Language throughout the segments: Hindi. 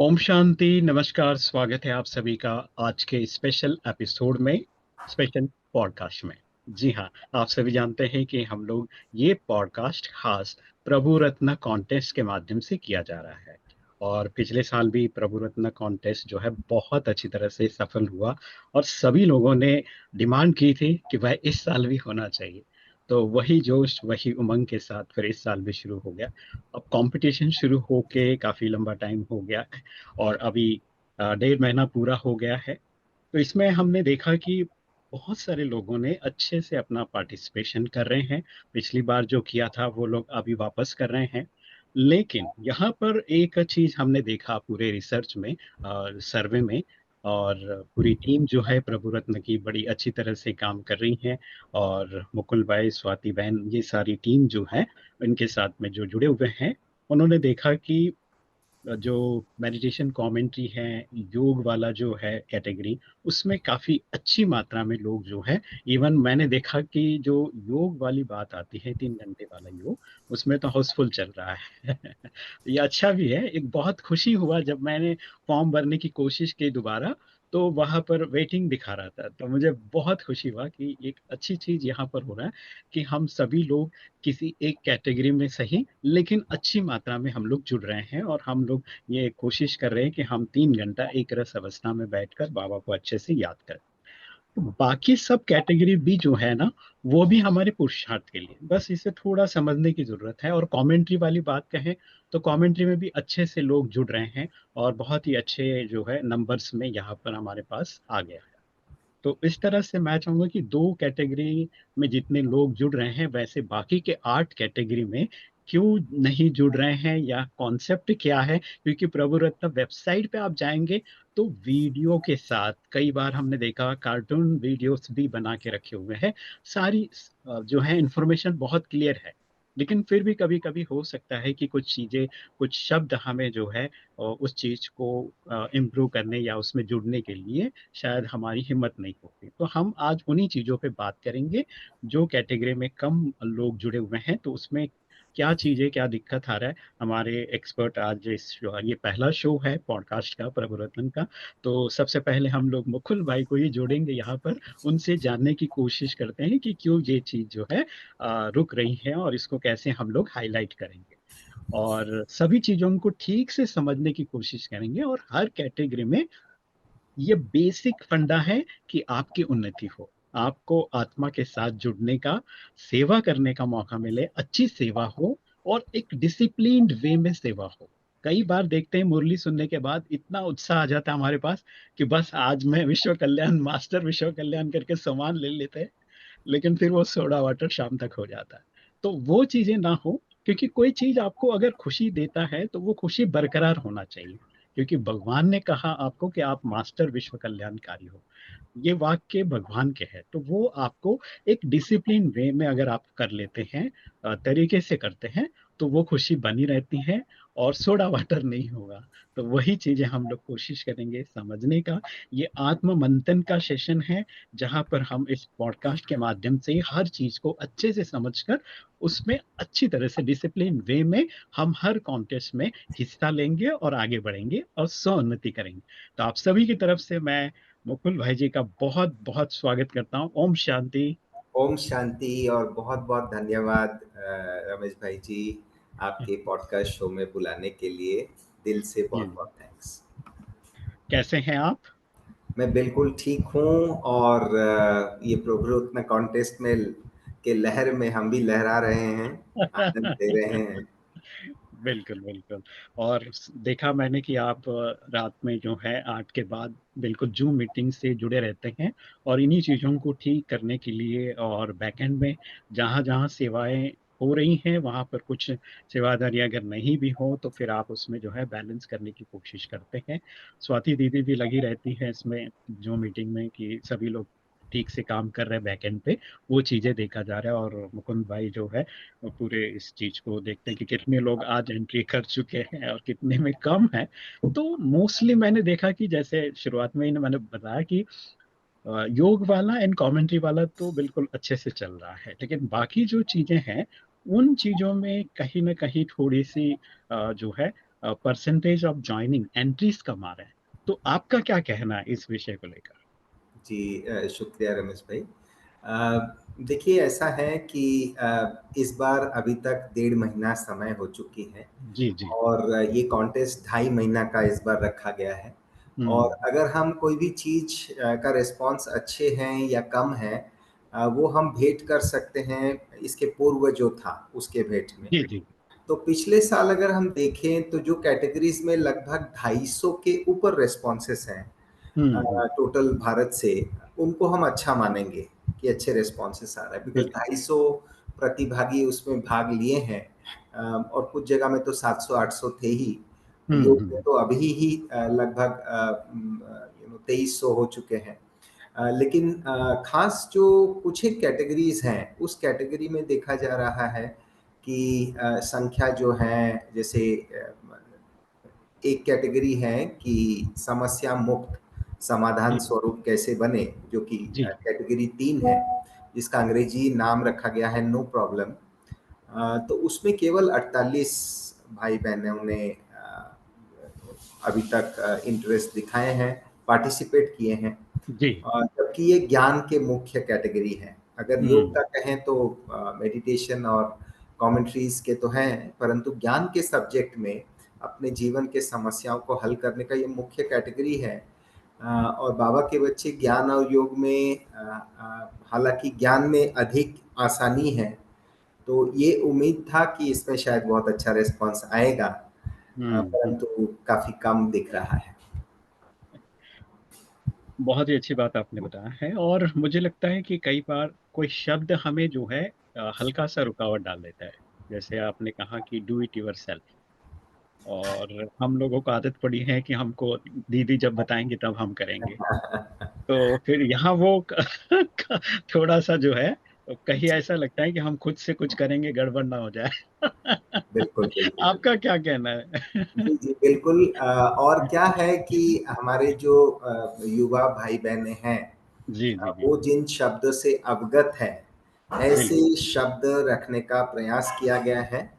ओम शांति, नमस्कार। स्वागत है आप सभी का आज के स्पेशल एपिसोड में, स्पेशल पॉडकास्ट में। जी हाँ, आप सभी जानते हैं कि हम लोग ये पॉडकास्ट खास प्रभु रत्न कॉन्टेस्ट के माध्यम से किया जा रहा है। और पिछले साल भी प्रभु रत्न कॉन्टेस्ट जो है बहुत अच्छी तरह से सफल हुआ और सभी लोगों ने डिमांड की थी कि वह इस साल भी होना चाहिए। तो वही जोश, वही उमंग के साथ फिर इस साल भी शुरू हो गया। अब कंपटीशन शुरू होके काफी लंबा टाइम हो गया और अभी 1.5 महीना पूरा हो गया है। तो इसमें हमने देखा कि बहुत सारे लोगों ने अच्छे से अपना पार्टिसिपेशन कर रहे हैं। पिछली बार जो किया था वो लोग अभी वापस कर रहे हैं। लेकिन यहाँ पर एक चीज हमने देखा पूरे रिसर्च में, सर्वे में, और पूरी टीम जो है प्रभु रत्न की बड़ी अच्छी तरह से काम कर रही है। और मुकुल भाई, स्वाति बहन, ये सारी टीम जो है इनके साथ में जो जुड़े हुए हैं, उन्होंने देखा कि जो मेडिटेशन कमेंट्री है, योग वाला जो है कैटेगरी, उसमें काफी अच्छी मात्रा में लोग जो है, इवन मैंने देखा कि जो योग वाली बात आती है, 3 घंटे वाला योग, उसमें तो हाउसफुल चल रहा है। ये अच्छा भी है। एक बहुत खुशी हुआ जब मैंने फॉर्म भरने की कोशिश की दोबारा, तो वहां पर वेटिंग दिखा रहा था। तो मुझे बहुत खुशी हुआ कि एक अच्छी चीज यहाँ पर हो रहा है कि हम सभी लोग किसी एक कैटेगरी में सही, लेकिन अच्छी मात्रा में हम लोग जुड़ रहे हैं। और हम लोग ये कोशिश कर रहे हैं कि हम 3 घंटा एक रस अवस्था में बैठकर बाबा को अच्छे से याद करें। तो बाकी सब कैटेगरी भी जो है ना, वो भी हमारे पुरुषार्थ के लिए, बस इसे थोड़ा समझने की जरूरत है। और कमेंट्री वाली बात कहें तो कमेंट्री में भी अच्छे से लोग जुड़ रहे हैं और बहुत ही अच्छे जो है नंबर्स में यहाँ पर हमारे पास आ गया है। तो इस तरह से मैं चाहूंगा कि 2 कैटेगरी में जितने लोग जुड़ रहे हैं, वैसे बाकी के 8 कैटेगरी में क्यों नहीं जुड़ रहे हैं, या कॉन्सेप्ट क्या है। क्योंकि प्रभु रत्न वेबसाइट पे आप जाएंगे तो वीडियो के साथ, कई बार हमने देखा कार्टून वीडियोस भी बना के रखे हुए हैं। सारी जो है इंफॉर्मेशन बहुत क्लियर है। लेकिन फिर भी कभी कभी हो सकता है कि कुछ चीजें, कुछ शब्द हमें जो है उस चीज को इम्प्रूव करने या उसमें जुड़ने के लिए शायद हमारी हिम्मत नहीं होती। तो हम आज उन्हीं चीजों पे बात करेंगे। जो कैटेगरी में कम लोग जुड़े हुए हैं, तो उसमें क्या चीजें, क्या दिक्कत आ रहा है। हमारे एक्सपर्ट आज ये पहला शो है पॉडकास्ट का प्रभु रत्न का। तो सबसे पहले हम लोग मुकुल भाई को ही जोड़ेंगे यहाँ पर। उनसे जानने की कोशिश करते हैं कि क्यों ये चीज जो है रुक रही है और इसको कैसे हम लोग हाईलाइट करेंगे। और सभी चीजों को ठीक से समझने की कोशिश करेंगे। और हर कैटेगरी में ये बेसिक फंडा है कि आपकी उन्नति हो, आपको आत्मा के साथ जुड़ने का, सेवा करने का मौका मिले, अच्छी सेवा हो और एक डिसिप्लिन्ड वे में सेवा हो। कई बार देखते हैं मुरली सुनने के बाद इतना उत्साह आ जाता है हमारे पास कि बस आज मैं विश्व कल्याण, मास्टर विश्व कल्याण करके सामान ले लेते हैं। लेकिन फिर वो सोडा वाटर शाम तक हो जाता है। तो वो चीजें ना हो। क्योंकि कोई चीज आपको अगर खुशी देता है तो वो खुशी बरकरार होना चाहिए। क्योंकि भगवान ने कहा आपको कि आप मास्टर विश्व कल्याणकारी हो। ये वाक्य भगवान के हैं। तो वो आपको एक डिसिप्लिन वे में अगर आप कर लेते हैं, तरीके से करते हैं, तो वो खुशी बनी रहती है और सोडा वाटर नहीं होगा। तो वही चीजें हम लोग कोशिश करेंगे समझने का। ये आत्म मंथन का सेशन है, जहां पर हम इस पॉडकास्ट के माध्यम से हर चीज को अच्छे से समझकर उसमें अच्छी तरह से डिसिप्लिन वे में हम हर कॉन्टेस्ट में हिस्सा लेंगे और आगे बढ़ेंगे और स्वोन्नति करेंगे। तो आप सभी की तरफ से मैं मुकुल भाई जी का बहुत बहुत स्वागत करता हूँ। ओम शांति। ओम शांति और बहुत बहुत धन्यवाद रमेश भाई जी, जी आपके पॉडकास्ट शो में बुलाने के लिए दिल से बहुत जी। बहुत थैंक्स। कैसे हैं आप? मैं बिल्कुल ठीक हूँ और ये प्रभुरत्न कॉन्टेस्ट में के लहर में हम भी लहरा रहे हैं, आनंद ले रहे हैं। बिल्कुल बिल्कुल। और देखा मैंने कि आप रात में जो है 8 के बाद बिल्कुल जूम मीटिंग से जुड़े रहते हैं। और इन्हीं चीजों को ठीक करने के लिए और बैकएंड में जहां जहां सेवाएं हो रही हैं, वहां पर कुछ सेवादारी अगर नहीं भी हो तो फिर आप उसमें जो है बैलेंस करने की कोशिश करते हैं। स्वाति दीदी भी लगी रहती है इसमें जूम मीटिंग में कि सभी लोग ठीक से काम कर रहे हैं बैकएंड पे। वो चीजें देखा जा रहा है। और मुकुंद भाई जो है वो पूरे इस चीज को देखते हैं कि कितने लोग आज एंट्री कर चुके हैं और कितने में कम है। तो मोस्टली मैंने देखा कि जैसे शुरुआत में ही मैंने बताया कि योग वाला एंड कमेंट्री वाला तो बिल्कुल अच्छे से चल रहा है। लेकिन बाकी जो चीजें हैं, उन चीजों में कहीं ना कहीं थोड़ी सी जो है परसेंटेज ऑफ ज्वाइनिंग एंट्रीज कम आ रहे हैं। तो आपका क्या कहना है इस विषय को लेकर? जी, शुक्रिया रमेश भाई। देखिए, ऐसा है कि इस बार अभी तक 1.5 महीना समय हो चुकी है जी जी। और ये कॉन्टेस्ट 2.5 महीना का इस बार रखा गया है। और हम्म। अगर हम कोई भी चीज का रिस्पांस अच्छे हैं या कम है, वो हम भेंट कर सकते हैं इसके पूर्व जो था उसके भेंट में। जी जी। तो पिछले साल अगर हम देखें तो जो कैटेगरीज में लगभग 250 के ऊपर रेस्पॉन्सेस हैं हम्म। टोटल भारत से, उनको हम अच्छा मानेंगे कि अच्छे रेस्पॉन्सेस आ रहा है, बिकॉज बिल्कुल। 250 प्रतिभागी उसमें भाग लिए हैं। और कुछ जगह में तो 700-800 थे ही। योग में हम्म। तो अभी ही लगभग 2300 हो चुके हैं। लेकिन खास जो कुछ एक कैटेगरीज हैं, उस कैटेगरी में देखा जा रहा है कि संख्या जो है, जैसे एक कैटेगरी है कि समस्या मुक्त समाधान जी स्वरूप कैसे बने, जो कि जी। कैटेगरी 3 है, जिसका अंग्रेजी नाम रखा गया है नो प्रॉब्लम। तो उसमें केवल 48 भाई बहनों ने अभी तक इंटरेस्ट दिखाए हैं, पार्टिसिपेट किए हैं। जी। जबकि ये ज्ञान के मुख्य कैटेगरी है। अगर योग हम्म। का कहें तो मेडिटेशन और कमेंट्रीज के तो हैं, परंतु ज्ञान के सब्जेक्ट में अपने जीवन के समस्याओं को हल करने का ये मुख्य कैटेगरी है। और बाबा के बच्चे ज्ञान और योग में हालांकि ज्ञान में अधिक आसानी है, तो ये उम्मीद था कि इसमें शायद बहुत अच्छा रिस्पांस आएगा, हम्म। परंतु काफी कम दिख रहा है। बहुत ही अच्छी बात आपने बताया है। और मुझे लगता है कि कई बार कोई शब्द हमें जो है हल्का सा रुकावट डाल देता है। जैसे आपने कहा कि डू इट योर सेल्फ, और हम लोगों को आदत पड़ी है कि हमको दीदी जब बताएंगे तब हम करेंगे। तो फिर यहाँ वो थोड़ा सा जो है, कहीं जी, ऐसा लगता है कि हम खुद से कुछ करेंगे गड़बड़ ना हो जाए। बिल्कुल बिल्कुल। आपका क्या कहना है? जी, जी, बिल्कुल। और क्या है कि हमारे जो युवा भाई-बहनें हैं, जी जी जी। वो जिन शब्द से अवगत हैं, ऐसे बिल्कुल शब्द रखने का प्रयास किया गया है।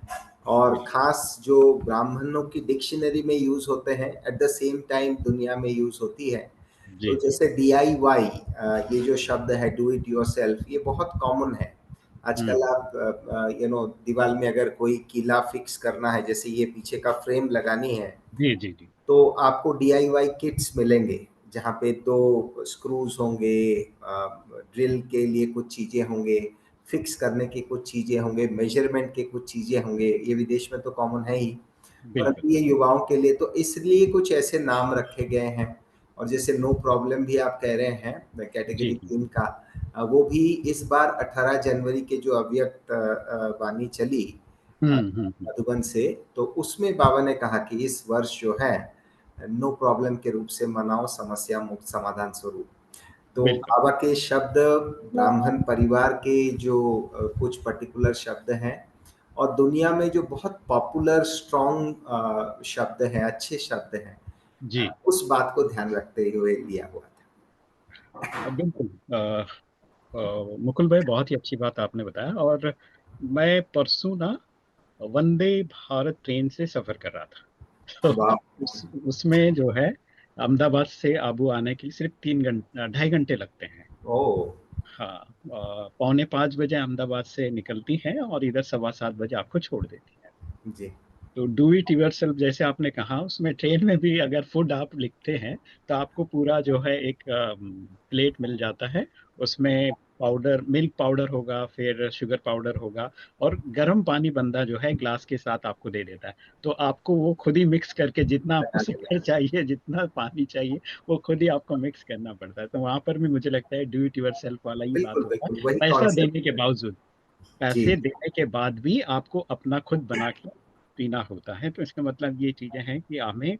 और बिल्कुल। खास जो ब्राह्मणों की डिक्शनरी में यूज़ होते हैं, एट द सेम टाइम दुनिया में यूज़ होती है। तो जी जी। जैसे डीआईवाई, ये जो शब्द है डू इट योरसेल्फ, ये बहुत कॉमन है। आजकल हम्म। आप दीवार में अगर कोई कीला फिक्स करना है, जैसे ये पीछे का फ्रेम लगानी है, जी जी जी। तो आपको डीआईवाई किट्स मिलेंगे, जहाँ पे 2 स्क्रूज होंगे, ड्रिल के लिए कुछ चीज़ें होंगे, फिक्स करने की कुछ चीज़ें होंगे, मेजरमेंट के कुछ चीज़ें होंगे। ये विदेश में तो कॉमन है ही, बिल्कुल। परंतु ये युवाओं के लिए तो इसलिए कुछ ऐसे नाम रखे गए हैं। और जैसे नो प्रॉब्लम भी आप कह रहे हैं जी कैटेगरी जी। 3 का, वो भी इस बार 18 जनवरी के जो अव्यक्त वाणी चली अ, हम्म। मधुबन से, तो उसमें बाबा ने कहा कि इस वर्ष जो है नो प्रॉब्लम के रूप से मनाओ, समस्या मुक्त समाधान स्वरूप। तो बिल्कुल। बाबा के शब्द ब्राह्मण परिवार के जो कुछ पर्टिकुलर शब्द हैं, और दुनिया में जो बहुत पॉपुलर स्ट्रॉन्ग शब्द हैं, अच्छे शब्द हैं, जी। उस बात को ध्यान रखते हुए लिया हुआ था। बिल्कुल। मुकुल भाई, बहुत ही अच्छी बात आपने बताया। और मैं परसों ना वंदे भारत ट्रेन से सफर कर रहा था। तो वाह। उसमें जो है, अहमदाबाद से आबू आने के लिए सिर्फ 3 घंटे 2.5 घंटे लगते हैं। ओ। हाँ। 4:45 बजे अहमदाबाद से निकलती है और इधर 7:15 बजे आपको छोड़ देती है। जी, तो डू इट योरसेल्फ जैसे आपने कहा, उसमें ट्रेन में भी अगर फूड आप लिखते हैं तो आपको पूरा जो है एक प्लेट मिल जाता है। उसमें पाउडर, मिल्क पाउडर होगा, फिर शुगर पाउडर होगा, और गर्म पानी बंदा जो है ग्लास के साथ आपको दे देता है। तो आपको वो खुद ही मिक्स करके, जितना आपको बना शक्कर देना। चाहिए, जितना पानी चाहिए, वो खुद ही आपको मिक्स करना पड़ता है। तो वहां पर भी मुझे लगता है डू इट योरसेल्फ वाला ही बात बिल्कुल होगा। बिल्कुल वही पैसा देने के कॉन्सेप्ट है। बावजूद, जी पैसे देने के बाद भी आपको अपना खुद बना के पीना होता है। तो इसका मतलब ये चीजें हैं कि हमें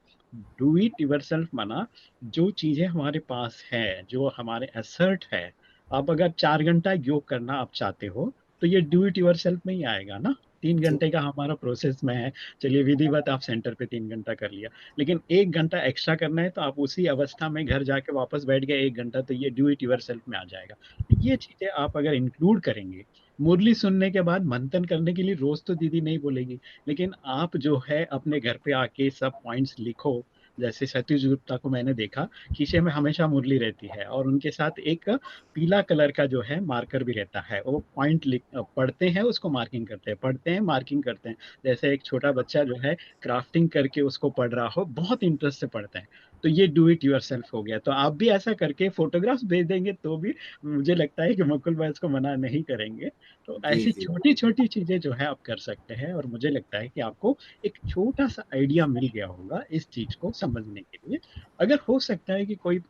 डू इट योरसेल्फ माना, जो चीजें हमारे पास है, जो हमारे एसर्ट है। आप अगर 4 घंटा योग करना आप चाहते हो, तो ये डू इट योरसेल्फ में ही आएगा ना। 3 घंटे का हमारा प्रोसेस में है। चलिए, विधिवत आप सेंटर पे 3 घंटा कर लिया, लेकिन 1 घंटा एक्स्ट्रा करना है तो आप उसी अवस्था में घर जाके वापस बैठ गए 1 घंटा, तो ये डू इट योरसेल्फ में आ जाएगा। तो ये चीजें आप अगर इंक्लूड करेंगे, मुरली सुनने के बाद मंथन करने के लिए रोज तो दीदी नहीं बोलेगी, लेकिन आप जो है अपने घर पे आके सब पॉइंट्स लिखो। जैसे सतीश गुप्ता को मैंने देखा, खीसे में हमेशा मुरली रहती है और उनके साथ एक पीला कलर का जो है मार्कर भी रहता है। वो पॉइंट लिख पढ़ते हैं, उसको मार्किंग करते हैं, पढ़ते हैं, मार्किंग करते हैं। जैसे एक छोटा बच्चा जो है क्राफ्टिंग करके उसको पढ़ रहा हो, बहुत इंटरेस्ट से पढ़ते हैं। तो ये डू इट योर सेल्फ हो गया। तो आप भी ऐसा करके फोटोग्राफ्स भेज देंगे तो भी मुझे लगता है कि मुकुल भाई इसको मना नहीं करेंगे। तो जी, ऐसी जी। छोटी छोटी चीजें जो है आप कर सकते हैं, और मुझे लगता है कि आपको एक छोटा सा आइडिया मिल गया होगा इस चीज को समझने के लिए। अगर हो सकता है कि कोई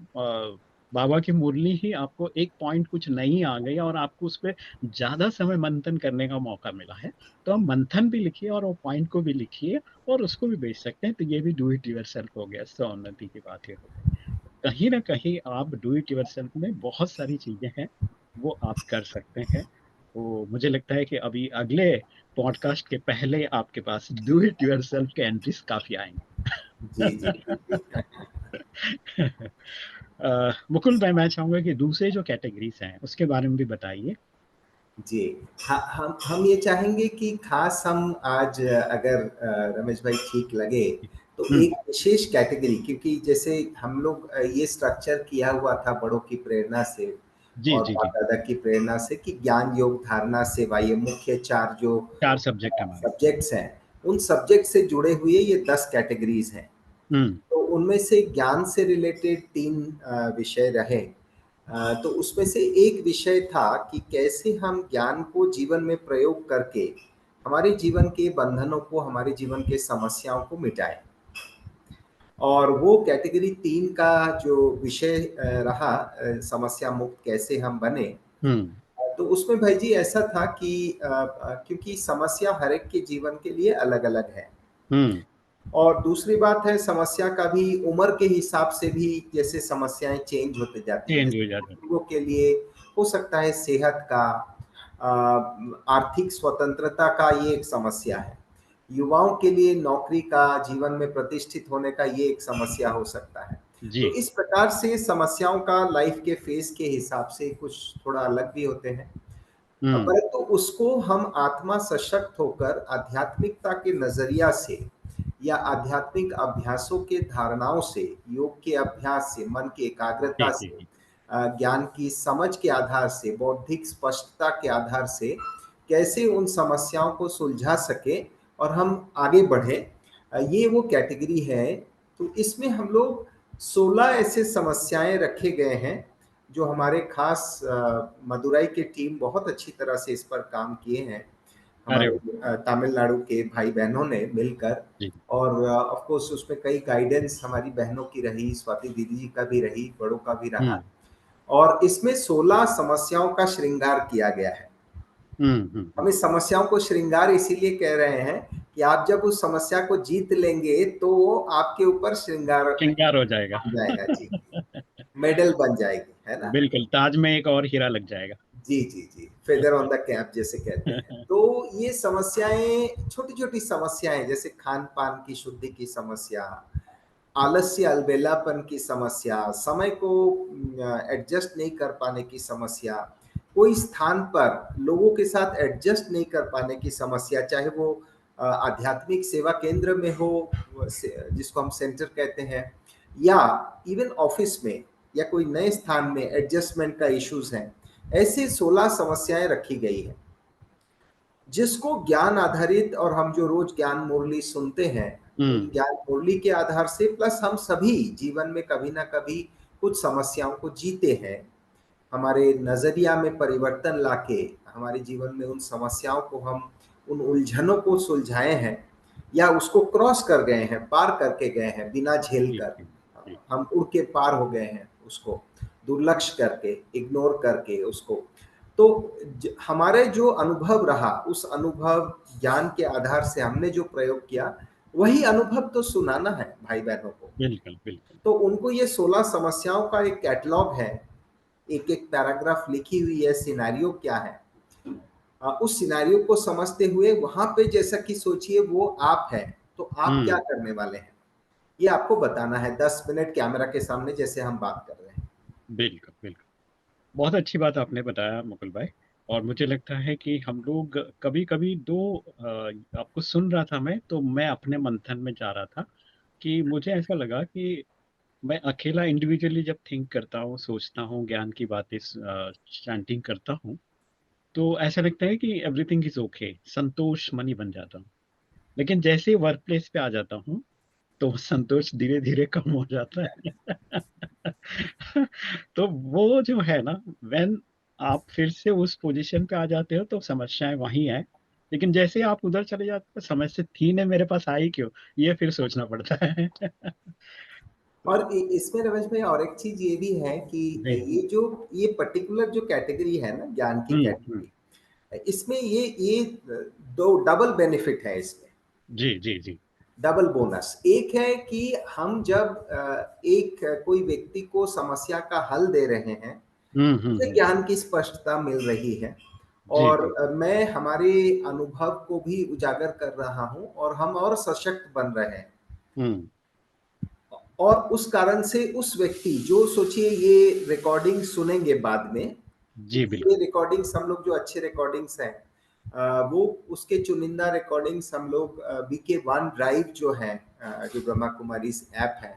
बाबा की मुरली ही आपको एक पॉइंट कुछ नहीं आ गई और आपको उस पर ज्यादा समय मंथन करने का मौका मिला है, तो आप मंथन भी लिखिए और वो पॉइंट को भी लिखिए और उसको भी बेच सकते हैं। तो ये भी डू इट योर सेल्फ हो गया, इससे उन्नति की बात ये हो गई। कहीं ना कहीं आप डू इट योर सेल्फ में बहुत सारी चीजें हैं वो आप कर सकते हैं। तो मुझे लगता है कि अभी अगले पॉडकास्ट के पहले आपके पास डू इट योर सेल्फ के एंट्रीज काफी आएंगे। जी, जी, जी, जी। मुकुल भाई, मैं चाहूंगा कि दूसरे जो कैटेगरीज हैं उसके बारे में भी बताइए। जी, हम ये चाहेंगे कि ख़ास हम आज अगर रमेश भाई ठीक लगे, तो हम्म। एक विशेष कैटेगरी, क्योंकि जैसे हम लोग ये स्ट्रक्चर किया हुआ था बड़ों की प्रेरणा से जी और जी जी। बाप-दादा की प्रेरणा से कि ज्ञान, योग, धारणा, सेवा, ये मुख्य 4 जो 4 सब्जेक्ट हमारे। सब्जेक्ट्स हैं, उन सब्जेक्ट से जुड़े हुए ये 10 कैटेगरीज़ हैं। हम्म। तो उनमें से ज्ञान से रिलेटेड 3 विषय रहे। तो उसमें से एक विषय था कि कैसे हम ज्ञान को जीवन में प्रयोग करके हमारे जीवन के बंधनों को, हमारे जीवन के समस्याओं को मिटाएँ। और वो कैटेगरी 3 का जो विषय रहा, समस्या मुक्त कैसे हम बने। हम्म। तो उसमें भाई जी ऐसा था कि क्योंकि समस्या हर एक के जीवन के लिए अलग-अलग है। हम्म। और दूसरी बात है, समस्या का भी उम्र के हिसाब से भी जैसे समस्याएँ चेंज होते जाती हैं। चेंज हो जैसे जाता है। बुजुर्गों के लिए हो सकता है सेहत का, आर्थिक स्वतंत्रता का ये एक समस्या है। युवाओं के लिए नौकरी का, जीवन में प्रतिष्ठित होने का ये एक समस्या हो सकता है। जी। तो इस प्रकार से समस्याओं का लाइफ के फेज़ के हिसाब से कुछ थोड़ा अलग भी होते हैं। हम्म। परंतु उसको हम आत्मा सशक्त होकर आध्यात्मिकता के नजरिया से या आध्यात्मिक अभ्यासों के धारणाओं से, योग के अभ्यास से, मन की जी एकाग्रता जी से, जी। ज्ञान की समझ के आधार से, बौद्धिक स्पष्टता के आधार से कैसे उन समस्याओं को सुलझा सके और हम आगे बढ़े, ये वो कैटेगरी है। तो इसमें हम लोग 16 ऐसे समस्याएं रखे गए हैं जो हमारे खास मदुरई की टीम बहुत अच्छी तरह से इस पर काम किए हैं। अरे हमारे वाह। तमिलनाडु के भाई-बहनों ने मिलकर। जी। और ऑफ कोर्स उसमें कई गाइडेंस हमारी बहनों की रही, स्वाति दीदी जी का भी रही, बड़ों का भी रहा। हम्म। और इसमें 16 समस्याओं का श्रृंगार किया गया है। हम हम्म। इस समस्याओं को श्रृंगार इसीलिए कह रहे हैं कि आप जब उस समस्या को जीत लेंगे, तो वो आपके ऊपर श्रृंगार श्रृंगार हो जाएगा। बन जाएगा। जी, मेडल बन जाएगी, है ना? बिल्कुल, ताज में एक और हीरा लग जाएगा। जी, जी, जी। फेदर ऑन द कैप जिसे कहते हैं। तो ये समस्याएँ, छोटी-छोटी समस्याएँ जैसे खान-पान की शुद्धि की समस्या, आलस्य, अलबेलापन की समस्या, समय को एडजस्ट नहीं कर पाने की समस्या, कोई स्थान पर लोगों के साथ एडजस्ट नहीं कर पाने की समस्या, चाहे वो आध्यात्मिक सेवा केंद्र में हो, जिसको हम सेंटर कहते हैं, या इवन ऑफिस में या कोई नए स्थान में एडजस्टमेंट का इश्यूज है। ऐसे 16 समस्याएं रखी गई हैं, जिसको ज्ञान आधारित, और हम जो रोज ज्ञान मुरली सुनते हैं, उस हुँ, ज्ञान मुरली के आधार से प्लस हम सभी जीवन में कभी ना कभी कुछ समस्याओं को जीते हैं। हमारे नजरिया में परिवर्तन लाके हमारे जीवन में उन समस्याओं को हम, उन उलझनों को सुलझाए हैं या उसको क्रॉस कर गए हैं, पार करके गए हैं बिना झेल जी, कर। जी, जी। हम उड़ के पार हो गए हैं उसको, दुर्लक्ष्य करके, इग्नोर करके उसको। तो हमारे जो अनुभव रहा, उस अनुभव ज्ञान के आधार से हमने जो प्रयोग किया, वही अनुभव तो सुनाना है भाई बहनों को। बिल्कुल, बिल्कुल। तो उनको ये 16 समस्याओं का एक कैटलॉग है, एक एक पैराग्राफ लिखी हुई है, सिनेरियो क्या है। उस सिनेरियो को समझते हुए वहां पे जैसा कि सोचिए वो आप हैं, तो आप क्या हुँ, करने वाले हैं, ये आपको बताना है 10 मिनट कैमरा के सामने, जैसे हम बात कर रहे हैं। बिल्कुल, बिल्कुल। बहुत अच्छी बात आपने बताया मुकुल भाई। और मुझे लगता है कि हम लोग कभी-कभी 2 आपको सुन रहा था मैं, तो मैं अपने मंथन में जा रहा था कि मुझे ऐसा लगा कि मैं अकेला इंडिविजुअली जब थिंक करता हूँ, सोचता हूँ, ज्ञान की बातें चैंटिंग करता हूँ, तो ऐसा लगता है कि everything is okay, Santosh money बन जाता हूँ। लेकिन जैसे ही वर्क प्लेस पे आ जाता हूँ, तो संतोष धीरे-धीरे कम हो जाता है। तो वो जो है ना, व्हेन आप फिर से उस पोज़ीशन पे आ जाते हो तो समस्याएँ वहीं हैं। लेकिन जैसे ही आप उधर चले जाते हो, समस्या थी नहीं मेरे पास आई क्यों? ये फिर सोचना पड़ता है। तो और इसमें रमेश भाई और एक चीज ये भी है कि जी। ये पर्टिकुलर जो कैटेगरी है ना, ज्ञान की हुँ, हुँ। कैटेगरी, इसमें ये दो डबल बेनिफिट है इसमें, जी, जी, जी। Double bonus. एक है कि हम जब एक कोई व्यक्ति को समस्या का हल दे रहे हैं, हुँ, हुँ, उसे हुँ। ज्ञान की स्पष्टता मिल रही है, जी, और जी। मैं हमारे अनुभव को भी उजागर कर रहा हूँ और हम और सशक्त बन रहे हैं। हुँ। और उस कारण से उस व्यक्ति जो, सोचिए ये रिकॉर्डिंग सुनेंगे बाद में, जी, क्योंकि ये बिल्कुल। रिकॉर्डिंग्स हम लोग जो अच्छे रिकॉर्डिंग्स हैं, वो उसके चुनिंदा रिकॉर्डिंग्स हम लोग बीके वन ड्राइव जो है, जो ब्रह्मा कुमारी ऐप है,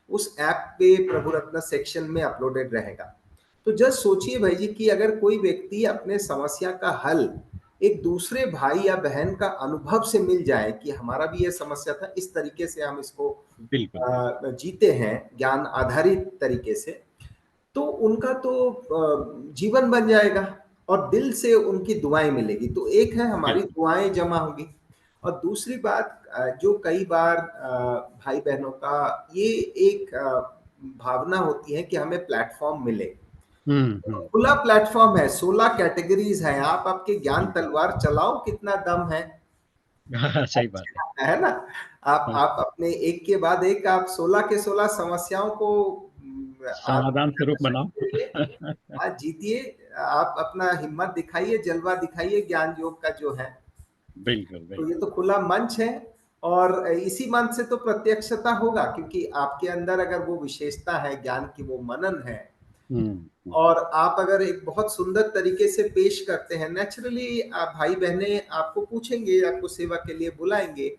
उस ऐप पे प्रभु रत्न सेक्शन में अपलोडेड रहेगा। तो जस्ट सोचिए भाई जी कि अगर कोई व्यक्ति अपने समस्या का हल एक दूसरे भाई या बहन का अनुभव से मिल जाए कि हमारा भी ये समस्या था, इस तरीके से हम इसको बिल्कुल, बिल्कुल। जीते हैं ज्ञान आधारित तरीके से, तो उनका तो जीवन बन जाएगा और दिल से उनकी दुआएं मिलेगी। तो एक है हमारी बिल्कुल। दुआएं जमा होंगी, और दूसरी बात जो कई बार भाई बहनों का ये एक भावना होती है कि हमें प्लेटफॉर्म मिले। हुँ, हुँ। खुला प्लेटफॉर्म है, 16 कैटेगरीज हैं, आप आपके ज्ञान बिल्कुल। तलवार चलाओ, कितना दम है। हाँ, सही बात है। है ना? हाँ, आप अपने एक के बाद एक आप 16 के 16 समस्याओं को आप समाधान स्वरूप बनाओ। करिए, आज जीतिए, आप अपना हिम्मत दिखाइए, जलवा दिखाइए ज्ञान योग का जो है। बिल्कुल, तो ये बिल्कुल। तो खुला मंच है, और इसी मंच से तो प्रत्यक्षता होगा, क्योंकि आपके अंदर अगर वो विशेषता है, ज्ञान की वो मनन है, हुँ, हुँ। और आप अगर एक बहुत सुंदर तरीके से पेश करते हैं, नेचुरली भाई बहने आपको पूछेंगे, आपको सेवा के लिए बुलाएंगे।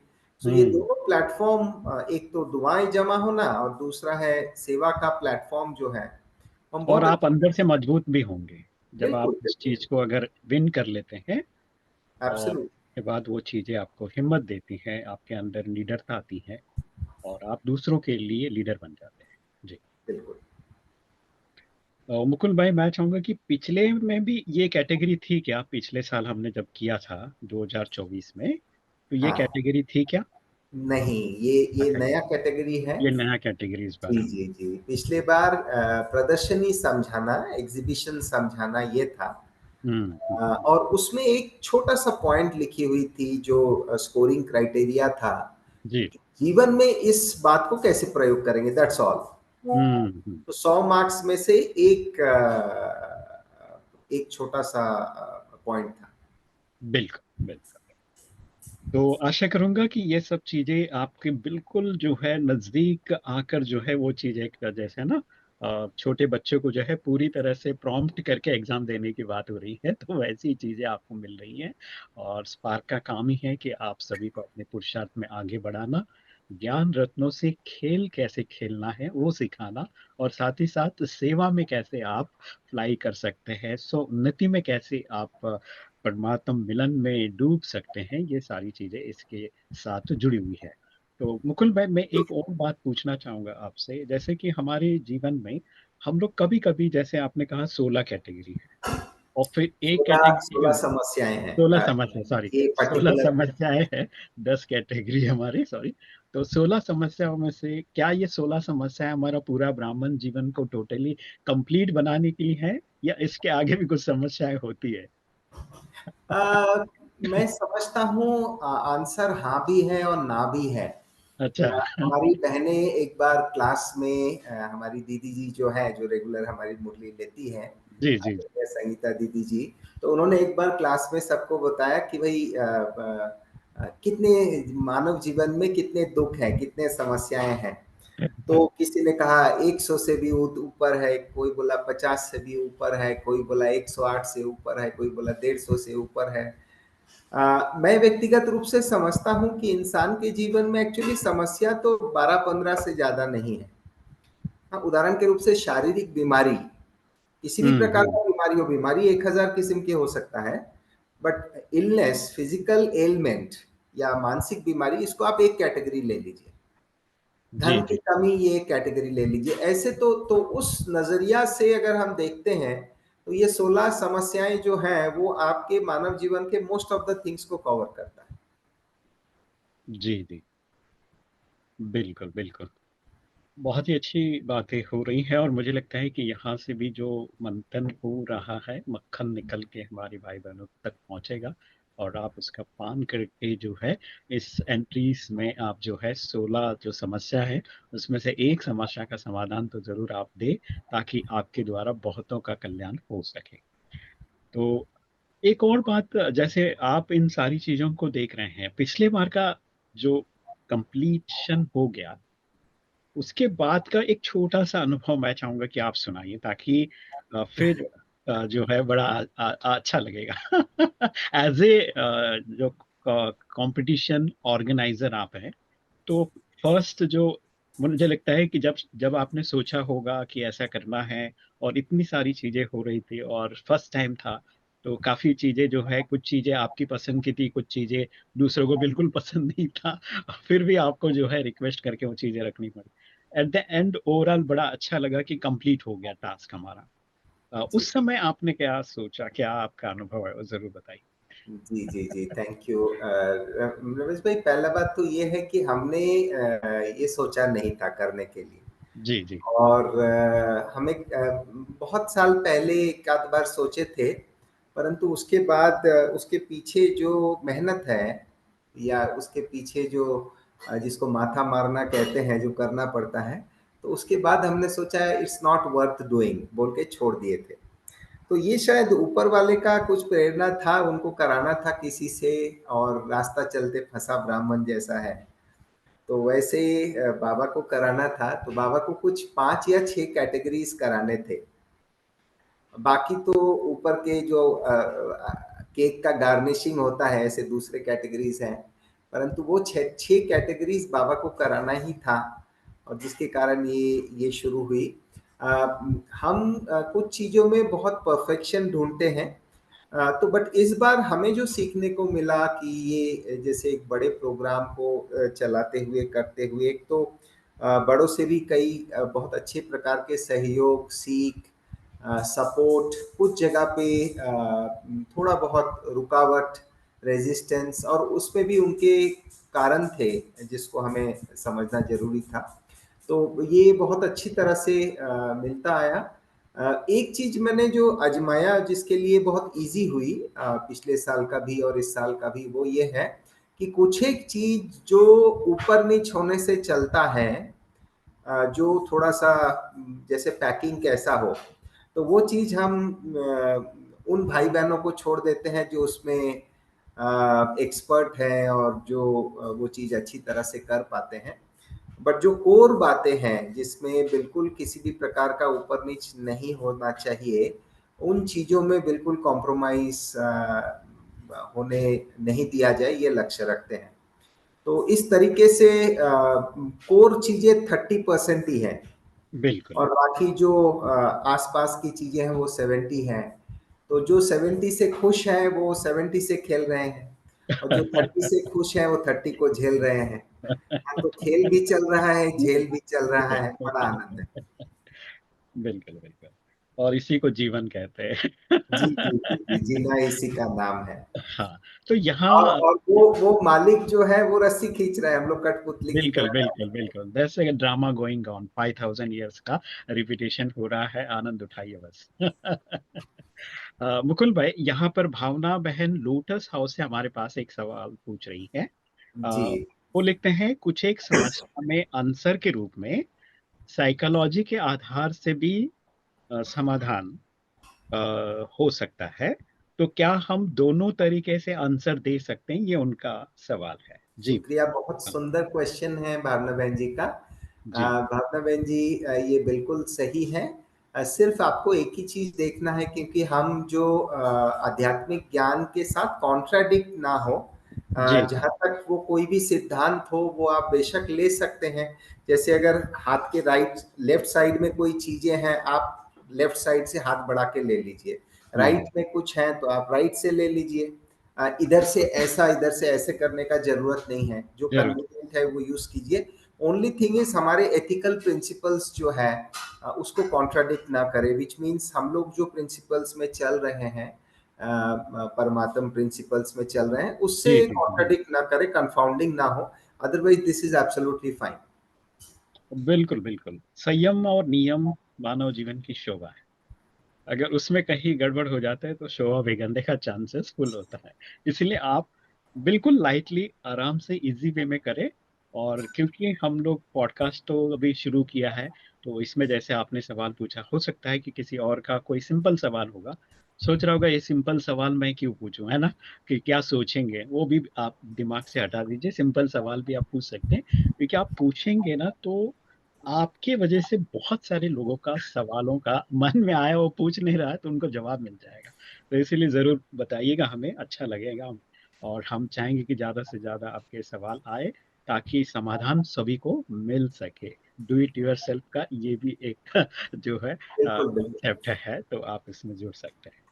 तो ये हुँ। दोनों प्लेटफॉर्म, एक तो दुआएं जमा होना और दूसरा है सेवा का प्लेटफॉर्म जो है, हम और बहुत आप अच्छे। अंदर से मजबूत भी होंगे, जब आप बिल्कुल उस बिल्कुल, चीज़ को अगर विन कर लेते हैं और एब्सोल्यूट, उसके बाद वो चीज़ें आपको हिम्मत देती हैं, आपके अंदर निडरता आती है और आप दूसरों के लिए लीडर बन जाते हैं। जी। बिल्कुल। मुकुल भाई मैं चाहूँगा कि पिछले में भी ये कैटेगरी थी क्या? पिछले साल हमने जब किया था 2024 में, तो ये हाँ, कैटेगरी थी क्या? नहीं, ये अच्छा, नया कैटेगरी है। ये नया कैटेगरी इस बार जी है। जी जी, पिछले बार प्रदर्शनी समझाना, एग्जीबिशन समझाना ये था। हुँ, हुँ, हुँ। और उसमें एक छोटा सा पॉइंट लिखी हुई थी जो स्कोरिंग क्राइटेरिया था, जी। जीवन में इस बात को कैसे प्रयोग करेंगे, दैट्स ऑल। हुँ, हुँ। तो 100 मार्क्स में से एक छोटा सा पॉइंट था। बिल्कुल, बिल्कुल। तो आशा करूँगा कि ये सब चीज़ें आपके बिल्कुल जो है नज़दीक आकर जो है वो चीज़ एक जैसे है ना छोटे बच्चों को जो है पूरी तरह से प्रॉम्प्ट करके एग्ज़ाम देने की बात हो रही है, तो वैसी चीज़ें आपको मिल रही हैं और स्पार्क का काम ही है कि आप सभी को अपने पुरुषार्थ में आगे बढ़ाना, ज्ञान रत्नों से खेल कैसे खेलना है वो सिखाना और साथ ही साथ सेवा में कैसे आप फ्लाई कर सकते हैं, सो उन्नति में कैसे आप परमात्म मिलन में डूब सकते हैं, ये सारी चीज़ें इसके साथ जुड़ी हुई है। तो मुकुल भाई मैं एक और बात पूछना चाहूँगा आपसे, जैसे कि हमारे जीवन में हम लोग कभी-कभी जैसे आपने कहा 16 कैटेगरी है और फिर एक 16 कैटेगरी 16 जो समस्याएं हैं, 16 समस्या सॉरी ये 16 पर्टिकुलर। समस्याएँ हैं, 10 कैटेगरी हमारी सॉरी। तो 16 समस्याओं में से क्या ये 16 समस्याएँ हमारा पूरा ब्राह्मण जीवन को टोटली कंप्लीट बनाने के लिए है या इसके आगे भी कुछ समस्याएँ होती है? अ, मैं समझता हूँ आंसर हाँ भी है और ना भी है। अच्छा। हमारी बहनें एक बार क्लास में, हमारी दीदी जी जो है, जो रेगुलर हमारी मुरली लेती हैं, जी, जी, जी। संगीता दीदी जी, तो उन्होंने एक बार क्लास में सबको बताया कि भाई कितने मानव जीवन में कितने दुख हैं, कितने समस्याएं हैं। तो किसी ने कहा 100 से भी ऊपर है, कोई बोला 50 से भी ऊपर है, कोई बोला 108 से ऊपर है, कोई बोला 150 से ऊपर है। मैं व्यक्तिगत रूप से समझता हूँ कि इंसान के जीवन में एक्चुअली समस्या तो 12-15 से ज्यादा नहीं है। हाँ, उदाहरण के रूप से शारीरिक बीमारी, किसी भी प्रकार हम्म। का बीमारी हो, बीमारी 1000 किस्म के हो सकता है, बट इलनेस, फिजिकल एलिमेंट या मानसिक बीमारी, इसको आप एक कैटेगरी ले लीजिए। जी धन की जी। कमी, ये कैटेगरी ले लीजिए। ऐसे तो उस नजरिया से अगर हम देखते हैं तो ये 16 समस्याएं जो हैं वो आपके मानव जीवन के मोस्ट ऑफ द थिंग्स को कवर करता है। जी जी। बिल्कुल बिल्कुल। बहुत ही अच्छी बातें हो रही हैं और मुझे लगता है कि यहाँ से भी जो मंथन हो रहा है, मक्खन निकल के हमारे भाई बहनों तक पहुंचेगा। और आप उसका पान करके जो है, इस एंट्रीज में आप जो है 16 जो समस्या है उसमें से एक समस्या का समाधान तो जरूर आप दे, ताकि आपके द्वारा बहुतों का कल्याण हो सके। तो एक और बात, जैसे आप इन सारी चीजों को देख रहे हैं, पिछले बार का जो कंप्लीशन हो गया, उसके बाद का एक छोटा सा अनुभव मैं चाहूंगा कि आप सुनाइए, ताकि फिर जो है बड़ा अच्छा लगेगा। एज ए जो कंपटीशन ऑर्गेनाइजर आप हैं, तो फर्स्ट जो मुझे लगता है कि जब जब आपने सोचा होगा कि ऐसा करना है, और इतनी सारी चीजें हो रही थी और फर्स्ट टाइम था, तो काफी चीजें जो है, कुछ चीजें आपकी पसंद की थी, कुछ चीजें दूसरों को बिल्कुल पसंद नहीं था। फिर भी आपको जो है रिक्वेस्ट करके वो चीजें रखनी पड़ी। एट द एंड ओवरऑल बड़ा अच्छा लगा कि कंप्लीट हो गया टास्क हमारा। जी उस समय आपने क्या सोचा, क्या आपका अनुभव है, वो जरूर बताइए। जी जी जी, थैंक यू। रमेश भाई, पहला बात तो ये है कि हमने ये सोचा नहीं था करने के लिए। जी जी। और हमें बहुत साल पहले एक आध बार सोचे थे, परंतु उसके बाद उसके पीछे जो मेहनत है, या उसके पीछे जो जिसको माथा मारना कहते हैं, जो करना पड़ता है, तो उसके बाद हमने सोचा इट्स नॉट वर्थ डूइंग बोल के छोड़ दिए थे। तो ये शायद ऊपर वाले का कुछ प्रेरणा था, उनको कराना था किसी से, और रास्ता चलते फंसा ब्राह्मण जैसा है। तो वैसे बाबा को कराना था, तो बाबा को कुछ 5 या 6 कैटेगरीज कराने थे। बाकी तो ऊपर के जो केक का गार्निशिंग होता है, ऐसे दूसरे कैटेगरीज हैं, परंतु वो 6 कैटेगरीज बाबा को कराना ही था, और जिसके कारण ये शुरू हुई। अ, हम कुछ चीजों में बहुत परफेक्शन ढूंढते हैं। तो बट इस बार हमें जो सीखने को मिला कि ये जैसे एक बड़े प्रोग्राम को चलाते हुए, करते हुए, एक तो बड़ों से भी कई बहुत अच्छे प्रकार के सहयोग, सीख, सपोर्ट, कुछ जगह पे थोड़ा बहुत रुकावट, रेजिस्टेंस, और उसमें भी उनके कारण थे जिसको हमें समझना जरूरी था। तो ये बहुत अच्छी तरह से मिलता आया। एक चीज मैंने जो आजमाया, जिसके लिए बहुत इजी हुई, पिछले साल का भी और इस साल का भी, वो ये है कि कुछ एक चीज जो ऊपर नीच होने से चलता है, जो थोड़ा सा जैसे पैकिंग कैसा हो, तो वो चीज हम उन भाई बहनों को छोड़ देते हैं जो उसमें एक्सपर्ट हैं, और जो वो चीज अच्छी तरह से कर पाते हैं। बट जो कोर बातें हैं, जिसमें बिल्कुल किसी भी प्रकार का ऊपर नीच नहीं होना चाहिए, उन चीजों में बिल्कुल कॉम्प्रोमाइज होने नहीं दिया जाए, ये लक्ष्य रखते हैं। तो इस तरीके से कोर चीजें 30% ही हैं, बिल्कुल। और बाकी जो आसपास की चीजें हैं वो 70 हैं। तो जो 70 से खुश हैं वो 70 से खेल रहे हैं, और जो 30 से खुश हैं वो 30 को झेल रहे हैं। हाँ, तो खेल भी चल रहा है, झेल भी चल रहा है, बड़ा आनंद है। बिल्कुल बिल्कुल। और इसी को जीवन कहते जी जी हैं। जी जी, जीना इसी का नाम है। हाँ। तो और यहाँ और वो मालिक जो है वो रस्सी खींच रहे हैं, हम लोग कठपुतली की बिल्कुल तरह। बिल्कुल बिल्कुल, that's a drama going on, 5000 years का रिपीटेशन हो रहा है, आनंद उठाइए बस। मुकुल भाई, यहाँ पर भावना बहन लोटस हाउस से हमारे पास एक सवाल पूछ रही है। अ, जी वो लिखते हैं, कुछ एक समस्या में आंसर के रूप में साइकोलॉजी के आधार से भी समाधान अ, हो सकता है, तो क्या हम दोनों तरीके से आंसर दे सकते हैं, ये उनका सवाल है जी। शुक्रिया, बहुत सुंदर क्वेश्चन है भावना बहन जी का। जी, भावना बहन जी, ये बिल्कुल सही है। सिर्फ आपको एक ही चीज देखना है, क्योंकि हम जो आध्यात्मिक ज्ञान के साथ कॉन्ट्राडिक्ट ना हो। जी, जी। जहाँ तक वो कोई भी सिद्धांत हो वो आप बेशक ले सकते हैं। जैसे अगर हाथ के राइट लेफ्ट साइड में कोई चीजें हैं, आप लेफ्ट साइड से हाथ बढ़ा के ले लीजिए। हुँ, राइट में कुछ है तो आप राइट से ले लीजिए। इधर से ऐसा इधर से ऐसे करने का जरूरत नहीं है, जो ज़रूर, कन्वीनियंट है वो यूज कीजिए। ओनली थिंग इज हमारे एथिकल प्रिंसिपल्स जो है उसको कॉन्ट्राडिक्ट ना करे, विच मीन्स हम लोग जो प्रिंसिपल्स में चल रहे हैं, परमात्म प्रिंसिपल्स में चल रहे हैं, जी, उससे जी, जी। कॉन्ट्राडिक्ट ना करे, कंफाउंडिंग ना हो। Otherwise this is absolutely fine. बिल्कुल, बिल्कुल। संयम और नियम मानव जीवन की शोभा है। अगर उसमें कहीं गड़बड़ हो जाता है तो शोभा बिगड़ने का चांसेस फुल होता है। इसलिए आप बिल्कुल लाइटली आराम से इजी वे में करें। और क्योंकि हम लोग पॉडकास्ट तो अभी शुरू किया है, तो इसमें जैसे आपने सवाल पूछा, हो सकता है कि किसी और का कोई सिंपल सवाल होगा, सोच रहा होगा ये सिंपल सवाल मैं क्यों पूछूं, है ना, कि क्या सोचेंगे, वो भी आप दिमाग से हटा दीजिए। सिंपल सवाल भी आप पूछ सकते हैं, क्योंकि आप पूछेंगे ना तो आपके वजह से बहुत सारे लोगों का सवालों का मन में आया, वो पूछ नहीं रहा है तो उनको जवाब मिल जाएगा। तो इसीलिए जरूर बताइएगा, हमें अच्छा लगेगा। और हम चाहेंगे कि ज्यादा से ज्यादा आपके सवाल आए, ताकि समाधान सभी को मिल सके। डू इट योर सेल्फ का ये भी एक जो है बिल्कुल बिल्कुल। कॉन्सेप्ट है, तो आप इसमें जुड़ सकते हैं।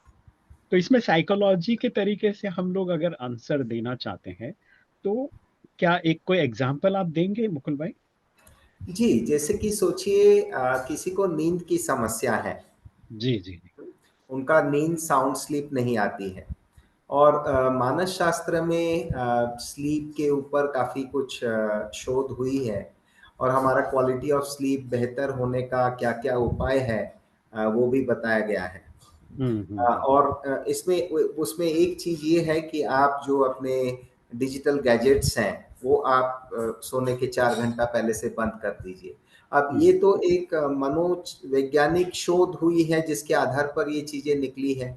तो इसमें साइकोलॉजी के तरीके से हम लोग अगर आंसर देना चाहते हैं, तो क्या एक कोई एग्जाम्पल आप देंगे मुकुल भाई? जी, जैसे कि सोचिए, किसी को नींद की समस्या है, जी, जी, जी। उनका नींद साउंड स्लीप नहीं आती है। और मानस शास्त्र में स्लीप के ऊपर काफ़ी कुछ शोध हुई है, और हमारा क्वालिटी ऑफ स्लीप बेहतर होने का क्या-क्या उपाय है, वो भी बताया गया है। हम्म, और इसमें उसमें एक चीज़ ये है कि आप जो अपने डिजिटल गैजेट्स हैं, वो आप सोने के 4 घंटा पहले से बंद कर दीजिए। अब ये हम्म, तो एक मनोवैज्ञानिक शोध हुई है जिसके आधार पर ये चीज़ें निकली है,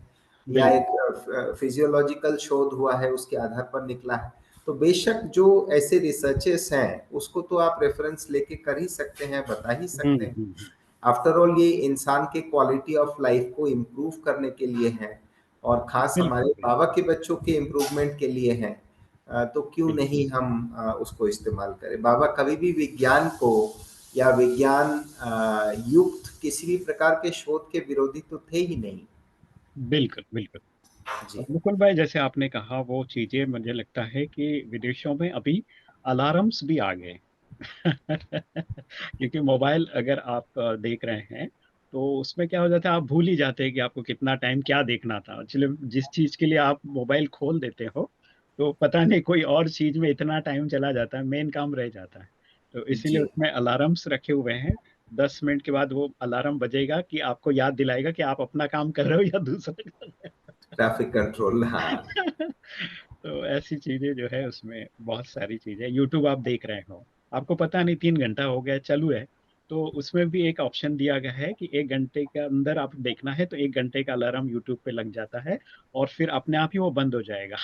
या बिल्कुल। एक फिजियोलॉजिकल शोध हुआ है उसके आधार पर निकला है। तो बेशक जो ऐसे रिसर्चेस हैं, उसको तो आप रेफरेंस लेके कर ही सकते हैं, बता ही सकते हैं। आफ्टर ऑल ये इंसान के क्वालिटी ऑफ लाइफ को इम्प्रूव करने के लिए है, और खास बिल्कुल, हमारे बिल्कुल, बाबा के बच्चों के इम्प्रूवमेंट के लिए है। तो क्यों बिल्कुल, नहीं हम उसको इस्तेमाल करें। बाबा कभी भी विज्ञान को या विज्ञान युक्त किसी भी प्रकार के शोध के विरोधी तो थे ही नहीं। बिल्कुल, बिल्कुल। और जी। मुकुल भाई, जैसे आपने कहा वो चीजें, मुझे लगता है कि विदेशों में अभी अलार्म्स भी आ गए। क्योंकि मोबाइल अगर आप देख रहे हैं, तो उसमें क्या हो जाता है, आप भूल ही जाते हैं कि आपको कितना टाइम क्या देखना था। एक्चुअली जिस चीज के लिए आप मोबाइल खोल देते हो, तो पता नहीं कोई और चीज में इतना टाइम चला जाता है, मेन काम रह जाता है। तो इसीलिए जी। उसमें अलार्म्स रखे हुए हैं। 10 मिनट के बाद वो अलार्म बजेगा कि आपको याद दिलाएगा कि आप अपना काम कर रहे हो या दूसरा कर रहे ट्रैफिक कंट्रोल, हाँ। हो। तो ऐसी चीजें जो है, उसमें बहुत सारी चीजें, यूट्यूब आप देख रहे हो, आपको पता नहीं 3 घंटा हो गया चालू है, तो उसमें भी एक ऑप्शन दिया गया है कि 1 घंटे के अंदर आप देखना है, तो 1 घंटे का अलार्म यूट्यूब पे लग जाता है, और फिर अपने आप ही वो बंद हो जाएगा।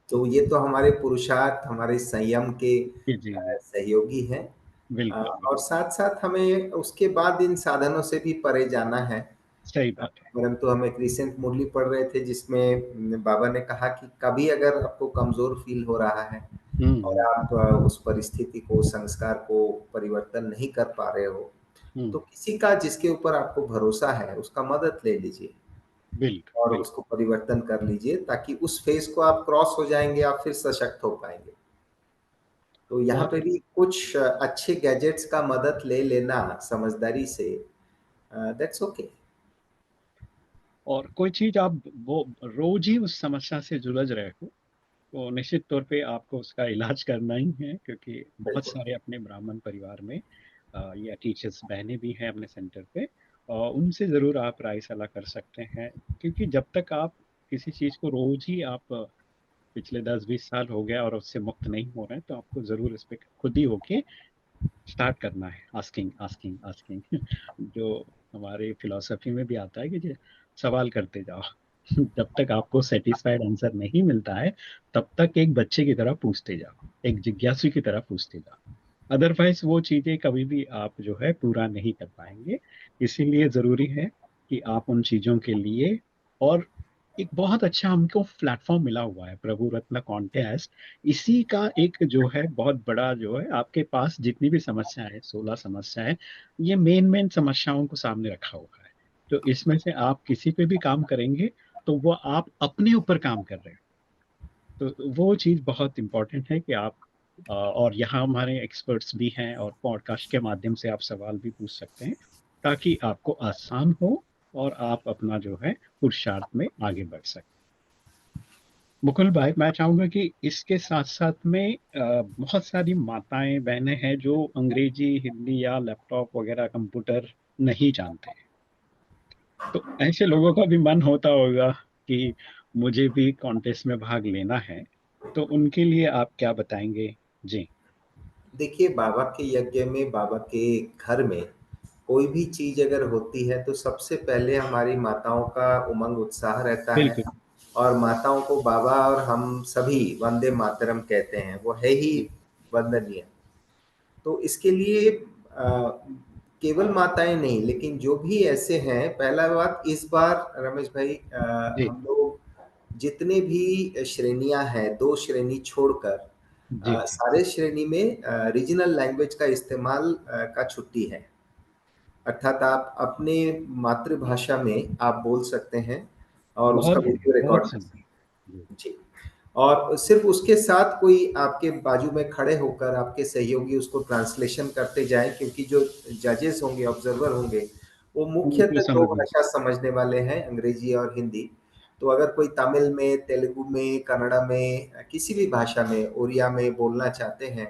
तो ये तो हमारे पुरुषार्थ, हमारे संयम के जी, जी, जी। सहयोगी हैं। बिल्कुल, और बिल्कुल। साथ-साथ हमें उसके बाद इन साधनों से भी परे जाना है। सही बात है। परंतु हम एक रिसेंट मुरली पढ़ रहे थे जिसमें बाबा ने कहा कि कभी अगर आपको कमज़ोर फ़ील हो रहा है, और हम्म, आप उस परिस्थिति को, संस्कार को परिवर्तन नहीं कर पा रहे हो, तो हम्म। किसी का जिसके ऊपर आपको भरोसा है, उसका मदद ले लीजिए बिल्कुल, और बिल्कुल। उसको परिवर्तन कर लीजिए, ताकि उस फ़ेज़ को आप क्रॉस हो जाएँगे, आप फिर सशक्त हो पाएँगे। तो यहाँ बहुत पे भी कुछ अच्छे गैजेट्स का मदद ले लेना समझदारी से, दैट्स ओके। और कोई चीज आप वो रोज ही उस समस्या से जूझ रहे हो, तो निश्चित तौर पे आपको उसका इलाज करना ही है, क्योंकि बहुत बिल्कुल। सारे अपने ब्राह्मण परिवार में या टीचर्स बहनें भी हैं अपने सेंटर पे, और उनसे ज़रूर आप राय सलाह कर सकते हैं। क्योंकि जब तक आप किसी चीज़ को रोज ही आप पिछले 10-20 साल हो गया और उससे मुक्त नहीं हो रहे हैं, तो आपको ज़रूर इस पे खुद ही होके स्टार्ट करना है, आस्किंग, आस्किंग, आस्किंग। जो हमारे फिलोसफी में भी आता है कि जो सवाल करते जाओ। जब तक आपको सेटिस्फाइड आंसर नहीं मिलता है, तब तक एक बच्चे की तरह पूछते जाओ, एक जिज्ञासु की तरह पूछते जाओ। अदरवाइज वो चीजें कभी भी आप जो है पूरा नहीं कर पाएंगे। इसीलिए जरूरी है कि आप उन चीजों के लिए, और एक बहुत अच्छा हमको प्लेटफॉर्म मिला हुआ है प्रभु रत्न कॉन्टेस्ट। इसी का एक जो है बहुत बड़ा जो है, आपके पास जितनी भी समस्या है, 16 समस्या है, ये मेन मेन समस्याओं को सामने रखा हुआ है। तो इसमें से आप किसी पे भी काम करेंगे तो वो आप अपने ऊपर काम कर रहे हैं। तो वो चीज़ बहुत इम्पोर्टेंट है कि आप और यहाँ हमारे एक्सपर्ट्स भी हैं, और पॉडकास्ट के माध्यम से आप सवाल भी पूछ सकते हैं, ताकि आपको आसान हो और आप अपना जो है पुरुषार्थ में आगे बढ़ सकें। मुकुल भाई, मैं चाहूंगा कि इसके साथ साथ में बहुत सारी माताएं बहनें हैं जो अंग्रेजी, हिंदी या लैपटॉप वगैरह कंप्यूटर नहीं जानते हैं। तो ऐसे लोगों का भी मन होता होगा कि मुझे भी कॉन्टेस्ट में भाग लेना है, तो उनके लिए आप क्या बताएंगे? जी। देखिए, बाबा के यज्ञ में, बाबा के घर में कोई भी चीज अगर होती है तो सबसे पहले हमारी माताओं का उमंग उत्साह रहता है। बिल्कुल। और माताओं को बाबा और हम सभी वंदे मातरम कहते हैं, वो है ही जी। वंदनीय। तो इसके लिए केवल माताएं नहीं, लेकिन जो भी ऐसे हैं, पहला बात इस बार रमेश भाई, जी। हम लोग जितने भी श्रेणियां हैं, दो श्रेणी छोड़कर जी। जी। सारे श्रेणी में रीजनल लैंग्वेज का इस्तेमाल का छुट्टी है। अर्थात आप अपने मातृभाषा में आप बोल सकते हैं और उसका बहुत बढ़िया, वीडियो रिकॉर्ड बहुत कर सुंदर। सकते जी। हैं। जी। और सिर्फ उसके साथ कोई आपके बाजू में खड़े होकर आपके सहयोगी उसको ट्रांसलेशन करते जाएं, क्योंकि जो जजेस होंगे, ऑब्जर्वर होंगे, वो उनको मुख्यतः दो समझ में। भाषा समझने वाले हैं, अंग्रेजी और हिंदी। तो अगर कोई तमिल में, तेलुगु में, कन्नड़ा में, किसी भी भाषा में, उड़िया में बोलना चाहते हैं,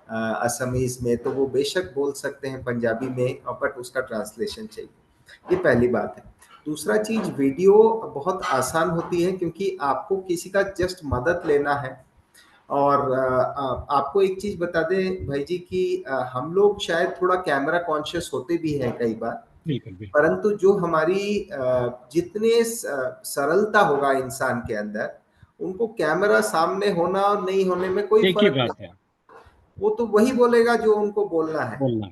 असमीज में, तो वो बेशक बोल सकते हैं, पंजाबी में, बट उसका ट्रांसलेशन चाहिए। ये पहली बात है। दूसरा चीज, वीडियो बहुत आसान होती है, क्योंकि आपको किसी का जस्ट मदद लेना है। और आपको एक चीज बता दें भाई जी कि हम लोग शायद थोड़ा कैमरा कॉन्शियस होते भी हैं कई बार, बिल्कुल बिल्कुल। परंतु जो हमारी जितने सरलता होगा इंसान के अंदर, उनको कैमरा सामने होना और नहीं होने में कोई एक ही फर्क नहीं। बात है। वो तो वही बोलेगा जो उनको बोलना है, बोलना।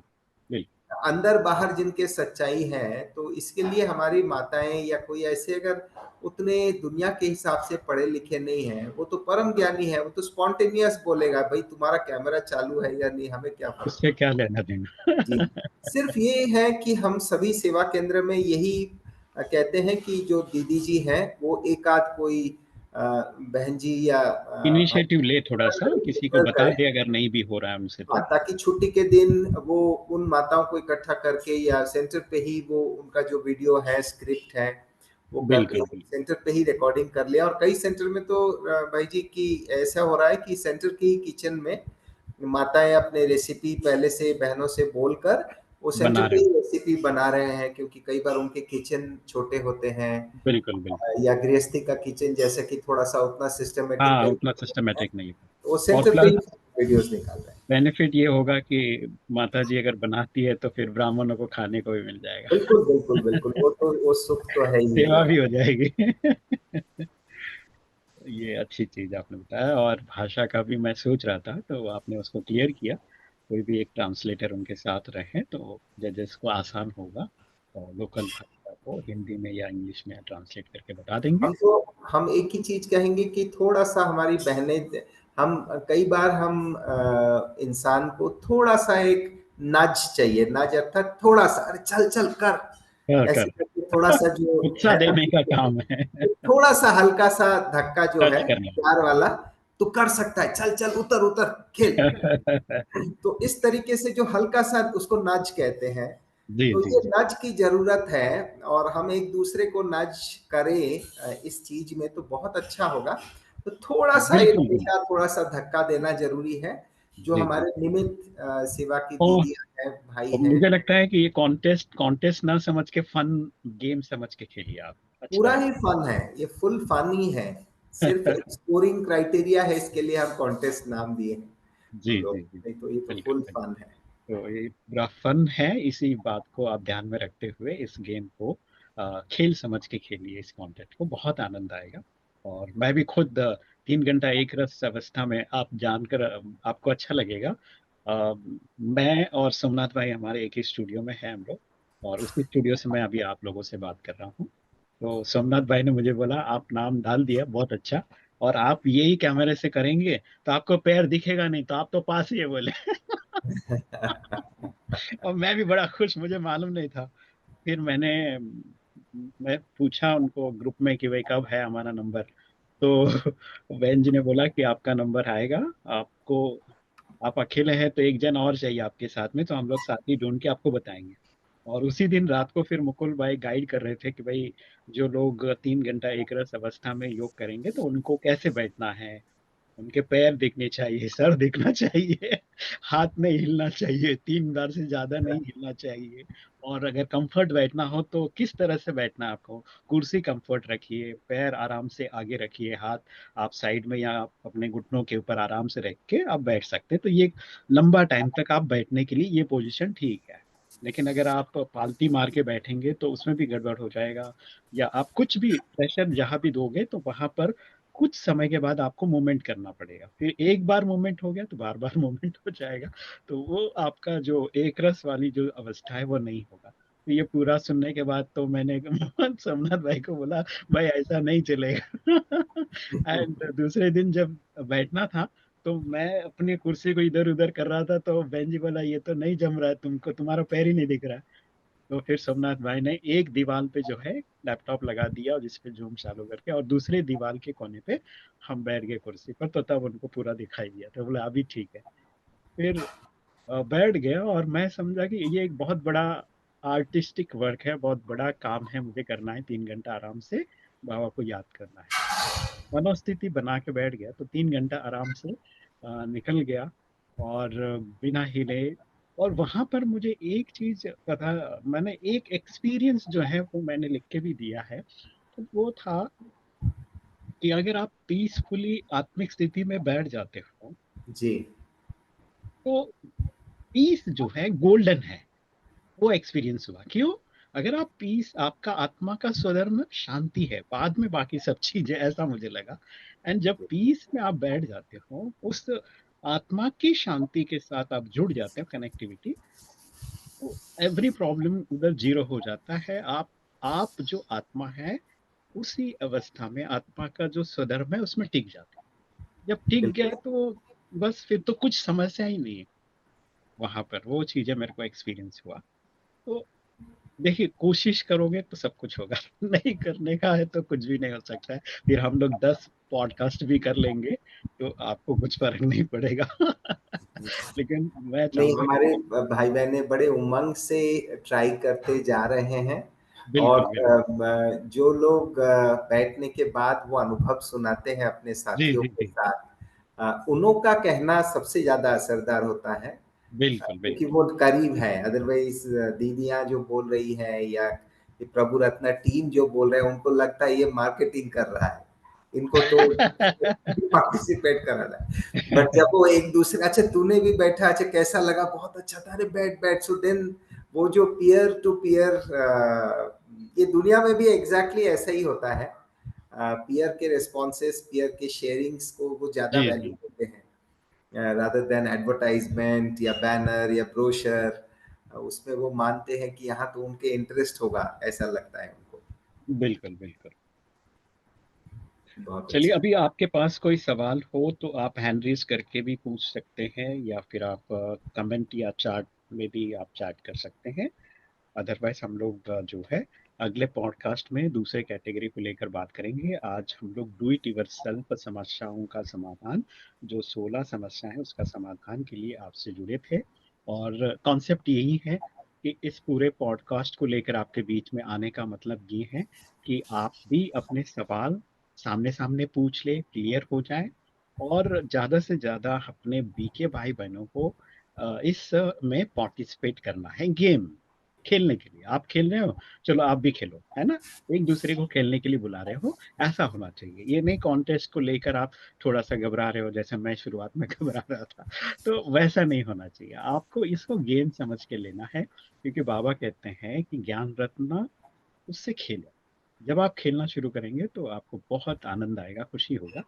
बिल्कुल। अंदर बाहर जिनके सच्चाई है। तो इसके लिए हमारी माताएं या कोई ऐसे अगर उतने दुनिया के हिसाब से पढ़े लिखे नहीं है, वो तो परम ज्ञानी है, वो तो स्पॉन्टेनियस बोलेगा, भाई तुम्हारा कैमरा चालू है या नहीं, हमें क्या फर्क उससे क्या पड़ता लेना देना। है। जी। सिर्फ ये है कि हम सभी सेवा केंद्र में यही कहते हैं कि जो दीदी जी हैं, वो एक आध कोई बहन जी या इनिशिएटिव ले, थोड़ा सा किसी को भाई बता करें। दे अगर नहीं भी हो रहा है उनसे हाँ, तो। ताकि छुट्टी के दिन वो उन माताओं को इकट्ठा करके या सेंटर पे ही वो उनका जो वीडियो है, स्क्रिप्ट है, वो करके बिल्कुल बिल्कुल। सेंटर पे ही रिकॉर्डिंग कर लिया। और कई सेंटर में तो भाई जी की ऐसा हो रहा है कि सेंटर की किचन में माताएं अपने रेसिपी पहले से बहनों से बोलकर वो सेंटर बना पे रहे ही हैं। रेसिपी बना रहे हैं, क्योंकि कई बार उनके किचन छोटे होते हैं, बिल्कुल बिल्कुल। या गृहस्थी का किचन जैसे कि थोड़ा सा उतना सिस्टमेटिक हाँ, उतना तरीके से है, सिस्टमेटिक नहीं है। तो वो और सेंटर पे ही प्लस वीडियोस निकाल रहे हैं। बेनिफिट ये होगा कि माता जी अगर बनाती है तो फिर ब्राह्मणों को खाने को भी मिल जाएगा। बिल्कुल, बिल्कुल, बिल्कुल। वो सुख तो है ही है। सेवा भी हो जाएगी। ये अच्छी चीज आपने बताया, और भाषा का भी मैं सोच रहा था तो आपने उसको क्लियर किया। कोई भी एक ट्रांसलेटर उनके साथ रहे तो जजेस को आसान होगा, और लोकल भाषा को हिंदी में या इंग्लिश में ट्रांसलेट करके बता देंगे। हम एक ही चीज़ कहेंगे कि थोड़ा-सा हमारी बहनें, हम कई बार हम इंसान को थोड़ा-सा एक नज़ चाहिए, नज़ अर्थात थोड़ा-सा, "अरे चल, चल कर।" ऐसे कर करके थोड़ा-सा जो उत्साह है ना, देने का काम है। थोड़ा-सा हल्का-सा धक्का जो टच है, करना। प्यार वाला, "तू कर सकता है, चल, चल, उतर, उतर, खेल।" तो इस तरीके से जो हल्का-सा, उसको नज़ कहते हैं। जी तो जी ये जी। नज़ की ज़रूरत है, और हम एक-दूसरे को नज़ करें इस चीज़ में, तो बहुत अच्छा होगा। तो थोड़ा-सा एक बिल्कुल बिल्कुल। दिशा, थोड़ा-सा धक्का देना ज़रूरी है। जो जी जी। हमारे निमित्त सेवा की तो दीदियाँ हैं, भाई तो हैं, मुझे लगता है कि ये कॉन्टेस्ट कॉन्टेस्ट ना समझ के फन गेम समझ के खेलिए आप, अच्छा पूरा ही रहेगा। फन है, ये फुल फन ही है। सिर्फ एक स्कोरिंग क्राइटेरिया है, इसके लिए हम कॉन्टेस्ट नाम दिए हैं जी हम लोग, जी जी। नहीं तो ये तो बिल्कुल फुल बिल्कुल। फन है। तो ये पूरा फन है, इसी बात को आप ध्यान में रखते हुए इस गेम को खेल समझ के खेलिए, इस कॉन्टेस्ट को बहुत आनंद आएगा। और मैं भी खुद 3 घंटा एक रस अवस्था में, आप जानकर आपको अच्छा लगेगा। मैं और सोमनाथ भाई हमारे एक ही स्टूडियो में है हम लोग, और उसी स्टूडियो से मैं अभी आप लोगों से बात कर रहा हूँ। तो सोमनाथ भाई ने मुझे बोला आप नाम डाल दिया, बहुत अच्छा, और आप यही कैमरे से करेंगे तो आपको पैर दिखेगा नहीं, तो आप तो पास ही है बोले। और मैं भी बड़ा खुश, मुझे मालूम नहीं था। फिर मैं पूछा उनको ग्रुप में कि भाई कब है हमारा नंबर। तो बहन जी ने बोला कि आपका नंबर आएगा, आपको, आप अकेले हैं तो एक जन और चाहिए आपके साथ में, तो हम लोग साथी ढूंढ के आपको बताएंगे। और उसी दिन रात को फिर मुकुल भाई गाइड कर रहे थे कि भाई जो लोग 3 घंटा एक रस अवस्था में योग करेंगे तो उनको कैसे बैठना है, उनके पैर दिखने चाहिए, सर दिखना चाहिए, हाथ नहीं हिलना चाहिए, 3 बार से ज्यादा नहीं हिलना चाहिए। और अगर कंफर्ट बैठना हो तो किस तरह से बैठना है आपको, कुर्सी कंफर्ट रखिए, पैर आराम से आगे रखिए, हाथ आप साइड में या आप अपने घुटनों के ऊपर आराम से रख के आप बैठ सकते हैं। तो ये लंबा टाइम तक आप बैठने के लिए ये पोजीशन ठीक है। लेकिन अगर आप पालती मार के बैठेंगे तो उसमें भी गड़बड़ हो जाएगा, या आप कुछ भी प्रेशर जहां भी दोगे तो वहां पर कुछ समय के बाद आपको मूवमेंट करना पड़ेगा। फिर एक बार मूवमेंट हो गया तो बार बार मूवमेंट हो जाएगा। तो वो आपका जो एक रस वाली जो अवस्था है वो नहीं होगा। तो ये पूरा सुनने के बाद तो मैंने सोमनाथ भाई को बोला भाई ऐसा नहीं चलेगा। एंड दूसरे दिन जब बैठना था तो मैं अपनी कुर्सी को इधर उधर कर रहा था, तो बहन जी बोला ये तो नहीं जम रहा है तुमको, तुम्हारा पैर ही नहीं दिख रहा है। तो फिर सोमनाथ भाई ने एक दीवार पे जो है लैपटॉप लगा दिया और जिसपे जूम चालू करके, और दूसरे दीवार के कोने पे हम बैठ गए कुर्सी पर, तो तब उनको पूरा दिखाई दिया, तो बोला अभी ठीक है। फिर बैठ गया, और मैं समझा कि ये एक बहुत बड़ा आर्टिस्टिक वर्क है, बहुत बड़ा काम है मुझे करना है, 3 घंटा आराम से बाबा को याद करना है। मनोस्थिति बना के बैठ गया तो 3 घंटा आराम से निकल गया, और बिना हिले। और वहां पर मुझे एक चीज पता, मैंने एक एक्सपीरियंस जो है वो मैंने लिख के भी दिया है, तो वो था कि अगर आप पीसफुली आत्मिक स्थिति में बैठ जाते हो जी, तो पीस जो है गोल्डन है। वो एक्सपीरियंस हुआ क्यों, अगर आप पीस, आपका आत्मा का स्वधर्म शांति है, बाद में बाकी सब चीजें, ऐसा मुझे लगा। एंड जब पीस में आप बैठ जाते हो, उस आत्मा की शांति के साथ आप जुड़ जाते हो, कनेक्टिविटी, तो एवरी प्रॉब्लम उधर जीरो हो जाता है। आप जो आत्मा है उसी अवस्था में आत्मा का जो स्वधर्म है उसमें टिक जाते हैं। जब टिक गया बिल्कुल। तो बस फिर तो कुछ समस्या ही नहीं है वहां पर। वो चीजें मेरे को एक्सपीरियंस हुआ। तो देखिए कोशिश करोगे तो सब कुछ होगा, नहीं करने का है तो कुछ भी नहीं हो सकता है। फिर हम लोग 10 पॉडकास्ट भी कर लेंगे तो आपको कुछ फर्क नहीं पड़ेगा। लेकिन मैं नहीं, चाहूंगा हमारे कि भाई बहने बड़े उमंग से ट्राई करते जा रहे हैं। और बिल्कुल बिल्कुल। जो लोग बैठने के बाद वो अनुभव सुनाते हैं अपने जी साथियों जी के जी। साथ, उन्हों का कहना सबसे ज्यादा असरदार होता है, बिल्कुल क्योंकि बिल्कुल। वो करीब है। अदरवाइज दीदियां जो बोल रही है या ये प्रभु रत्ना टीम जो बोल रहे हैं, उनको लगता है ये मार्केटिंग कर रहा है, इनको तो पार्टिसिपेट कराना है। बट जब वो एक दूसरे, अच्छा तूने भी बैठा, अच्छा कैसा लगा, बहुत अच्छा था, अरे बैठ बैठ, सो देन वो जो पीयर टू पीयर, ये दुनिया में भी एग्जैक्टली ऐसा ही होता है। पीयर के रेस्पॉन्सेस, पीयर के शेयरिंग्स को वो ज्यादा जी वैल्यू जी। देते हैं, रादर देन एडवर्टाइजमेंट या बैनर या ब्रोशर। उसमें वो मानते हैं कि यहाँ तो उनके इंटरेस्ट होगा, ऐसा लगता है उनको। बिल्कुल बिल्कुल। बहुत चलिए, अच्छा। अभी आपके पास कोई सवाल हो तो आप हैंड रेज करके भी पूछ सकते हैं, या फिर आप कमेंट या चैट में भी आप चैट कर सकते हैं। अदरवाइज हम लोग जो है अगले पॉडकास्ट में दूसरे कैटेगरी को लेकर बात करेंगे। आज हम लोग डू इट योरसेल्फ समस्याओं का समाधान, जो 16 समस्या है उसका समाधान के लिए आपसे जुड़े थे। और कॉन्सेप्ट यही है कि इस पूरे पॉडकास्ट को लेकर आपके बीच में आने का मतलब ये है कि आप भी अपने सवाल सामने सामने पूछ ले, क्लियर हो जाए, और ज्यादा से ज्यादा अपने बीके भाई बहनों को इस में पार्टिसिपेट करना है, गेम खेलने के लिए। आप खेल रहे हो, चलो आप भी खेलो, है ना, एक दूसरे को खेलने के लिए बुला रहे हो, ऐसा होना चाहिए। ये नहीं कॉन्टेस्ट को लेकर आप थोड़ा सा घबरा रहे हो, जैसे मैं शुरुआत में घबरा रहा था, तो वैसा नहीं होना चाहिए। आपको इसको गेम समझ के लेना है, क्योंकि बाबा कहते हैं कि ज्ञान रत्न उससे खेलो। जब आप खेलना शुरू करेंगे तो आपको बहुत आनंद आएगा, खुशी होगा।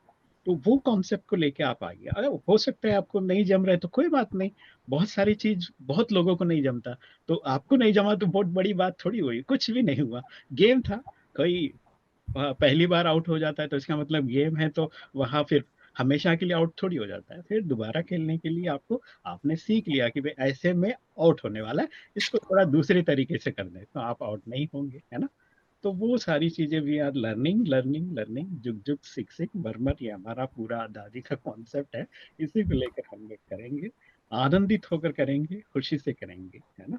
तो वो कॉन्सेप्ट को लेके आप आइए। अगर हो सकता है आपको नहीं जम रहा है तो कोई बात नहीं, बहुत सारी चीज बहुत लोगों को नहीं जमता, तो आपको नहीं जमा तो बहुत बड़ी बात थोड़ी हुई, कुछ भी नहीं हुआ, गेम था। कोई पहली बार आउट हो जाता है तो इसका मतलब गेम है, तो वहां फिर हमेशा के लिए आउट थोड़ी हो जाता है। फिर दोबारा खेलने के लिए आपको, आपने सीख लिया कि भाई ऐसे में आउट होने वाला है, इसको थोड़ा दूसरे तरीके से कर दे तो आप आउट नहीं होंगे, है ना। तो वो सारी चीजें we are learning learning learning, जुग जुग सिक सिक बरमर, ये हमारा पूरा दादी का कॉन्सेप्ट है। इसी को लेकर हम लोग करेंगे, आनंदित होकर करेंगे, खुशी से करेंगे, है ना।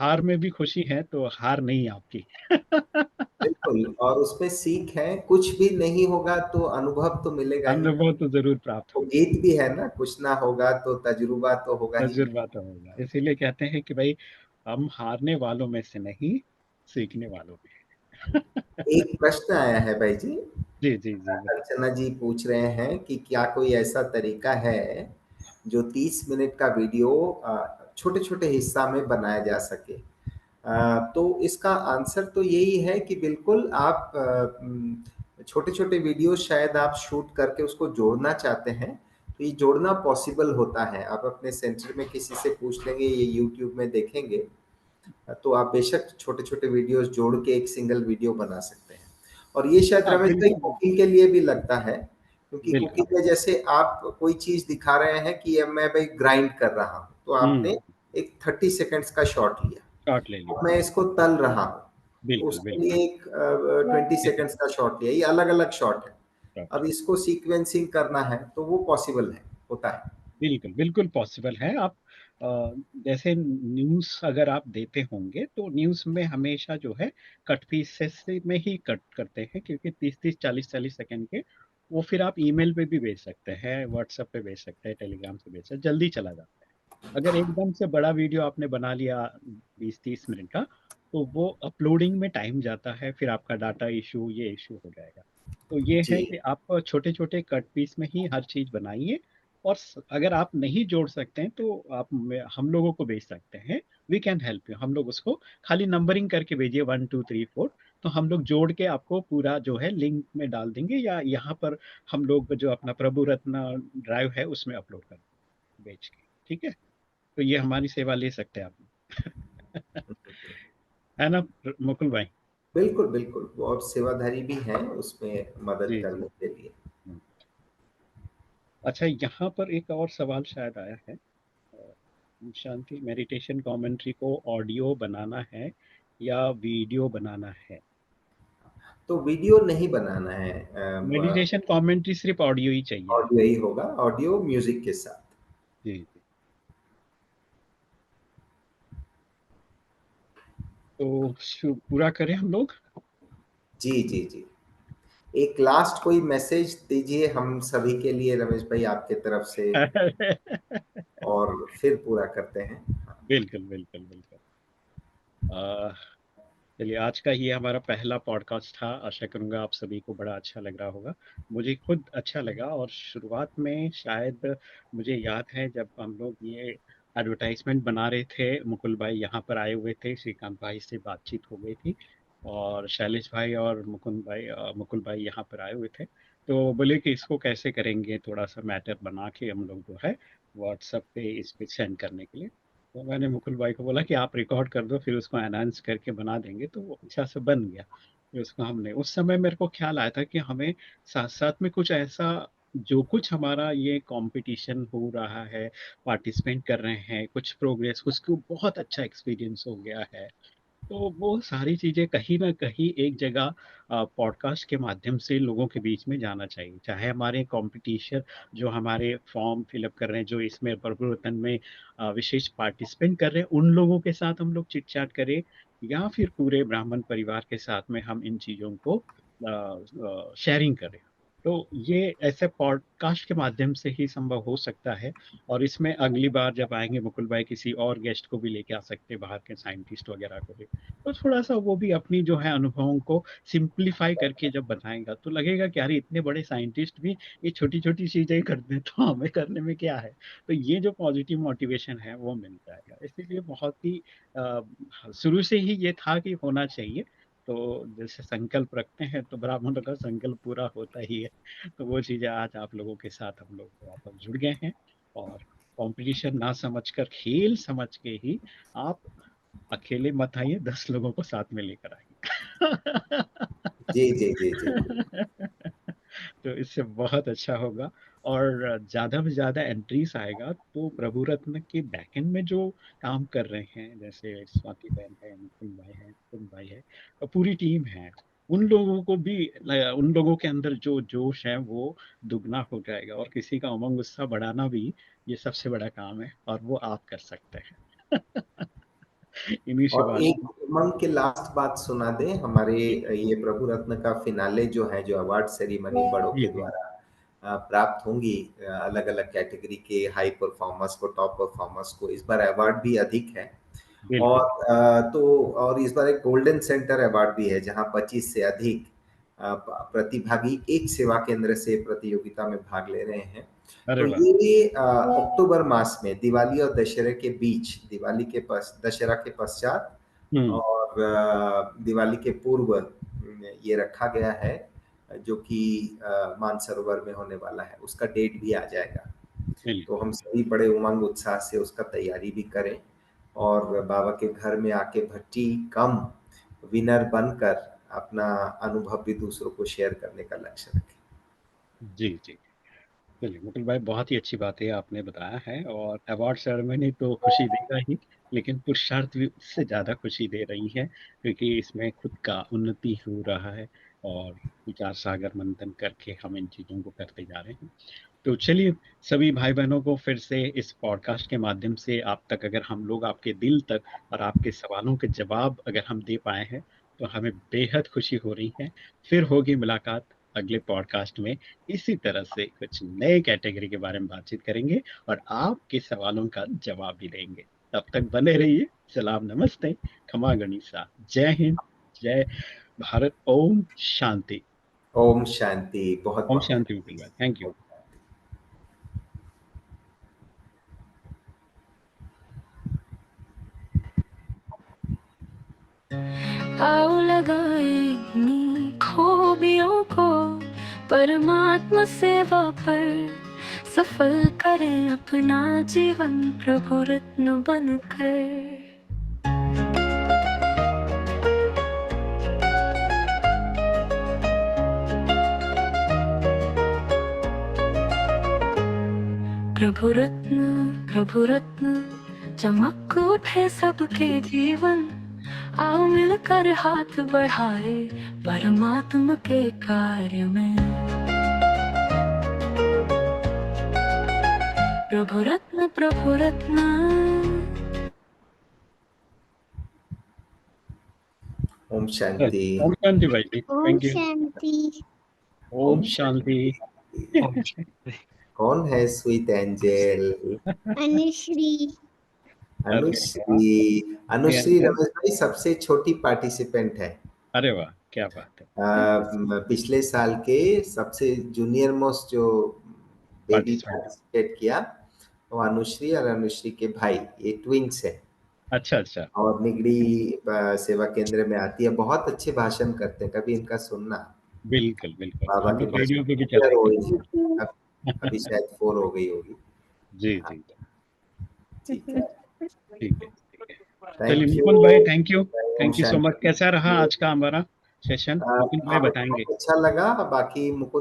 हार में भी खुशी है तो हार नहीं आपकी। बिल्कुल, और उसमें सीख है, कुछ भी नहीं होगा तो अनुभव तो मिलेगा ही। अनुभव तो जरूर प्राप्त वो होगा। गीत भी है ना, कुछ ना होगा तो तजुर्बा तो होगा ही। तजुर्बा तो होगा, इसीलिए कहते हैं कि भाई हम हारने वालों में से नहीं, सीखने वालों में हैं। एक प्रश्न आया है भाई जी। जी जी जी बताइए। अर्चना जी पूछ रहे हैं कि क्या कोई ऐसा तरीका है जो 30 मिनट का वीडियो छोटे छोटे हिस्सा में बनाया जा सके। तो इसका आंसर तो यही है कि बिल्कुल आप छोटे छोटे वीडियो शायद आप शूट करके उसको जोड़ना चाहते हैं, तो ये जोड़ना पॉसिबल होता है। आप अपने सेंटर में किसी से पूछ लेंगे, ये यूट्यूब में देखेंगे, तो आप बेशक छोटे छोटे वीडियोस जोड़ के एक सिंगल वीडियो बना सकते हैं। और ये शायद हाँ रमेश भाई बिल्कुल कुकिंग के लिए भी लगता है, क्योंकि बिल्कुल। कुकिंग में जैसे आप कोई चीज दिखा रहे हैं कि अब मैं भाई ग्राइंड कर रहा हूँ, तो आपने हम्म। एक 30 सेकेंड्स का शॉट लिया। काट ले अब लिया। मैं इसको तल रहा हूँ, तो बिल्कुल उसके बिल्कुल। लिए एक 20 सेकेंड्स का शॉट लिया, ये अलग अलग शॉट है। काट अब ले। इसको सीक्वेंसिंग करना है तो वो पॉसिबल है, होता है। बिल्कुल बिल्कुल पॉसिबल है। आप जैसे न्यूज़ अगर आप देते होंगे तो न्यूज़ में हमेशा जो है कट पीसेस में ही कट करते हैं, क्योंकि 30 30 40 40 सेकंड के वो फिर आप ईमेल पे भी भेज सकते हैं, व्हाट्सएप पे भेज सकते हैं, टेलीग्राम से भेज सकते हैं, जल्दी चला जाता है। अगर एकदम से बड़ा वीडियो आपने बना लिया 20 30 मिनट का, तो वो अपलोडिंग में टाइम जाता है, फिर आपका डाटा इशू ये इशू हो जाएगा। तो ये जी। है कि आप छोटे छोटे कट पीस में ही हर चीज बनाइए। और अगर आप नहीं जोड़ सकते हैं तो आप हम लोगों को भेज सकते हैं, वी कैन हेल्प यू। हम लोग उसको खाली नंबरिंग करके भेजिए 1 2 3 4, तो हम लोग जोड़ के आपको पूरा जो है लिंक में डाल देंगे, या यहाँ पर हम लोग जो अपना प्रभु रत्न ड्राइव है उसमें अपलोड कर देंगे भेज के, ठीक है। तो ये हमारी सेवा ले सकते हैं आप। है ना मुकुल भाई। बिल्कुल बिल्कुल, वो और सेवाधारी भी हैं उसमें मदद जी जी। करने के लिए। हम्म। अच्छा, यहाँ पर एक और सवाल शायद आया है। शांति, मेडिटेशन कमेंट्री को ऑडियो बनाना है या वीडियो बनाना है? तो वीडियो नहीं बनाना है, मेडिटेशन कमेंट्री सिर्फ ऑडियो ही चाहिए आप। ऑडियो ही होगा, ऑडियो म्यूजिक के साथ। जी जी। तो पूरा करें हम लोग। जी जी जी। एक लास्ट कोई मैसेज दीजिए हम सभी के लिए रमेश भाई, आपके तरफ से, और फिर पूरा करते हैं। बिल्कुल बिल्कुल बिल्कुल। अह, चलिए, आज का ये हमारा पहला पॉडकास्ट था, आशा करूंगा आप सभी को बड़ा अच्छा लग रहा होगा। मुझे खुद अच्छा लगा, और शुरुआत में शायद मुझे याद है जब हम लोग ये एडवर्टाइजमेंट बना रहे थे, मुकुल भाई यहाँ पर आए हुए थे, श्रीकांत भाई से बातचीत हो गई थी, और शैलेश भाई और मुकुल भाई यहाँ पर आए हुए थे, तो बोले कि इसको कैसे करेंगे, थोड़ा सा मैटर बना के हम लोग जो है व्हाट्सएप पे इस पे सेंड करने के लिए। तो मैंने मुकुल भाई को बोला कि आप रिकॉर्ड कर दो, फिर उसको एनहांस करके बना देंगे, तो वो अच्छा से बन गया। फिर उसको हमने, उस समय मेरे को ख्याल आया था कि हमें साथ साथ में कुछ ऐसा, जो कुछ हमारा ये कंपटीशन हो रहा है, पार्टिसिपेंट कर रहे हैं, कुछ प्रोग्रेस, कुछ को बहुत अच्छा एक्सपीरियंस हो गया है, तो वो सारी चीजें कहीं ना कहीं एक जगह पॉडकास्ट के माध्यम से लोगों के बीच में जाना चाहिए। चाहे हमारे कंपटीशन, जो हमारे फॉर्म फिलअप कर रहे हैं, जो इसमें प्रवर्तन में विशेष पार्टिसिपेंट कर रहे हैं, उन लोगों के साथ हम लोग चिट चैट करें, या फिर पूरे ब्राह्मण परिवार के साथ में हम इन चीजों को शेयरिंग करें। तो ये ऐसे पॉडकास्ट के माध्यम से ही संभव हो सकता है। और इसमें अगली बार जब आएंगे मुकुल भाई, किसी और गेस्ट को भी लेके आ सकते हैं, बाहर के साइंटिस्ट वगैरह को भी, तो थोड़ा सा वो भी अपनी जो है अनुभवों को सिंप्लीफाई करके जब बताएगा तो लगेगा कि अरे इतने बड़े साइंटिस्ट भी ये छोटी छोटी चीजें करते हैं, तो हमें करने में क्या है। तो ये जो पॉजिटिव मोटिवेशन है वो मिल जाएगा, इसीलिए बहुत ही शुरू से ही ये था कि होना चाहिए। तो जैसे संकल्प रखते हैं तो ब्राह्मणों का संकल्प पूरा होता ही है। तो वो चीज़ें आज आप लोगों के साथ हम लोग वापस जुड़ गए हैं, और कंपटीशन ना समझकर खेल समझ के ही आप अकेले मत आइए, 10 लोगों को साथ में लेकर आइए। जी, जी, जी, जी। तो इससे बहुत अच्छा होगा, और ज़्यादा से ज़्यादा एंट्रीज आएगा तो प्रभु रत्न के बैकएंड में जो काम कर रहे हैं, जैसे स्वाति बहन है, नितिन भाई है, तुम भाई है, और पूरी टीम है, उन लोगों को भी उन लोगों के अंदर जो जोश है वो दुगना हो जाएगा, और किसी का उमंग उत्साह बढ़ाना भी ये सबसे बड़ा काम है, और वो आप कर सकते हैं। इन्हीं और शिवानी। एक उमंग के लास्ट बात सुना दें, हमारे जी ये प्रभु रत्न का फिनाले जो है, जो अवार्ड सेरेमनी बड़ों जी के जी। द्वारा प्राप्त होंगी, अलग अलग कैटेगरी के हाई परफॉर्मर्स को, टॉप परफॉर्मर्स को, इस बार अवार्ड भी अधिक है। और बिल्कुल। और इस बार एक गोल्डन सेंटर अवार्ड भी है, जहां 25 से अधिक प्रतिभागी एक सेवा केंद्र से प्रतियोगिता में भाग ले रहे हैं। अरे तो वाह। ये अक्टूबर मास में दिवाली और दशहरे के बीच, दिवाली के दशहरा के पश्चात हम्म। और दिवाली के पूर्व ये रखा गया है, जो कि मानसरोवर में होने वाला है। उसका डेट भी आ जाएगा। तो बिल्कुल। हम सभी बड़े उमंग उत्साह से उसका तैयारी भी करें, और बाबा के घर में आके भट्टी कम विनर बनकर अपना अनुभव भी दूसरों को शेयर करने का लक्ष्य रखें। जी जी। चलिए मुकुल भाई, बहुत ही अच्छी बात है आपने बताया है, और अवार्ड सेरेमनी तो खुशी देगा ही, लेकिन पुरुषार्थ भी उससे ज्यादा खुशी दे रही है, क्योंकि इसमें खुद का उन्नति हो रहा है, और विचार सागर मंथन करके हम इन चीजों को करते जा रहे हैं। तो चलिए, सभी भाई बहनों को फिर से इस पॉडकास्ट के माध्यम से आप तक अगर हम लोग आपके दिल तक और आपके सवालों के जवाब अगर हम दे पाए हैं, तो हमें बेहद खुशी हो रही है। फिर होगी मुलाकात अगले पॉडकास्ट में, इसी तरह से कुछ नए कैटेगरी के बारे में बातचीत करेंगे, और आपके सवालों का जवाब भी देंगे। तब तक बने रहिए। सलाम, नमस्ते, खमा गणिसा, जय हिंद, जय भारत, ओम शांति। ओम शांति। बहुत ओम बहुत शांति मुकुल भाई, थैंक यू। आओ लगाए इन्हीं खूबियों को परमात्मा सेवा पर, सफल करें अपना जीवन प्रभु रत्न बनकर। प्रभु रत्न चमक उठे सबके जीवन। आओ मिलकर हाथ बढ़ाए परमात्मा के कार्य में। प्रभु रत्न, प्रभु रत्न। ओम शांति। ओम शांति भाई जी, ओम थैंक यू। शांति। ओम शांति। कौन है स्वीट एंजल? अनुश्री। अरे अनुश्री। अनुश्री वाह, रमेश भाई सबसे छोटी पार्टिसिपेंट है। अरे वाह, क्या बात है। पिछले साल के सबसे जूनियर मोस्ट जो बेबी पार्टिसिपेंट। पार्टिसिपेट किया, वो अनुश्री और अनुश्री के भाई, ये ट्विंस है। अच्छा अच्छा। और निगड़ी सेवा केंद्र में आती है, बहुत अच्छे भाषण करते हैं, कभी इनका सुनना। बिल्कुल बिल्कुल, बाबा हम के लोग भाषण रेडियो पे भी हो चलाएंगे। गई है। अभी शायद 4 हो गई होगी। जी हाँ, जी। ठीक है। ठीक है ठीक है। चलिए थैंक यू। मुकुल भाई, thank you. Om thank you so much. Shanti. कैसा रहा आज का हमारा सेशन, मुकुल भाई हमें बताएंगे। बहुत अच्छा लगा। बाकी मुकुंद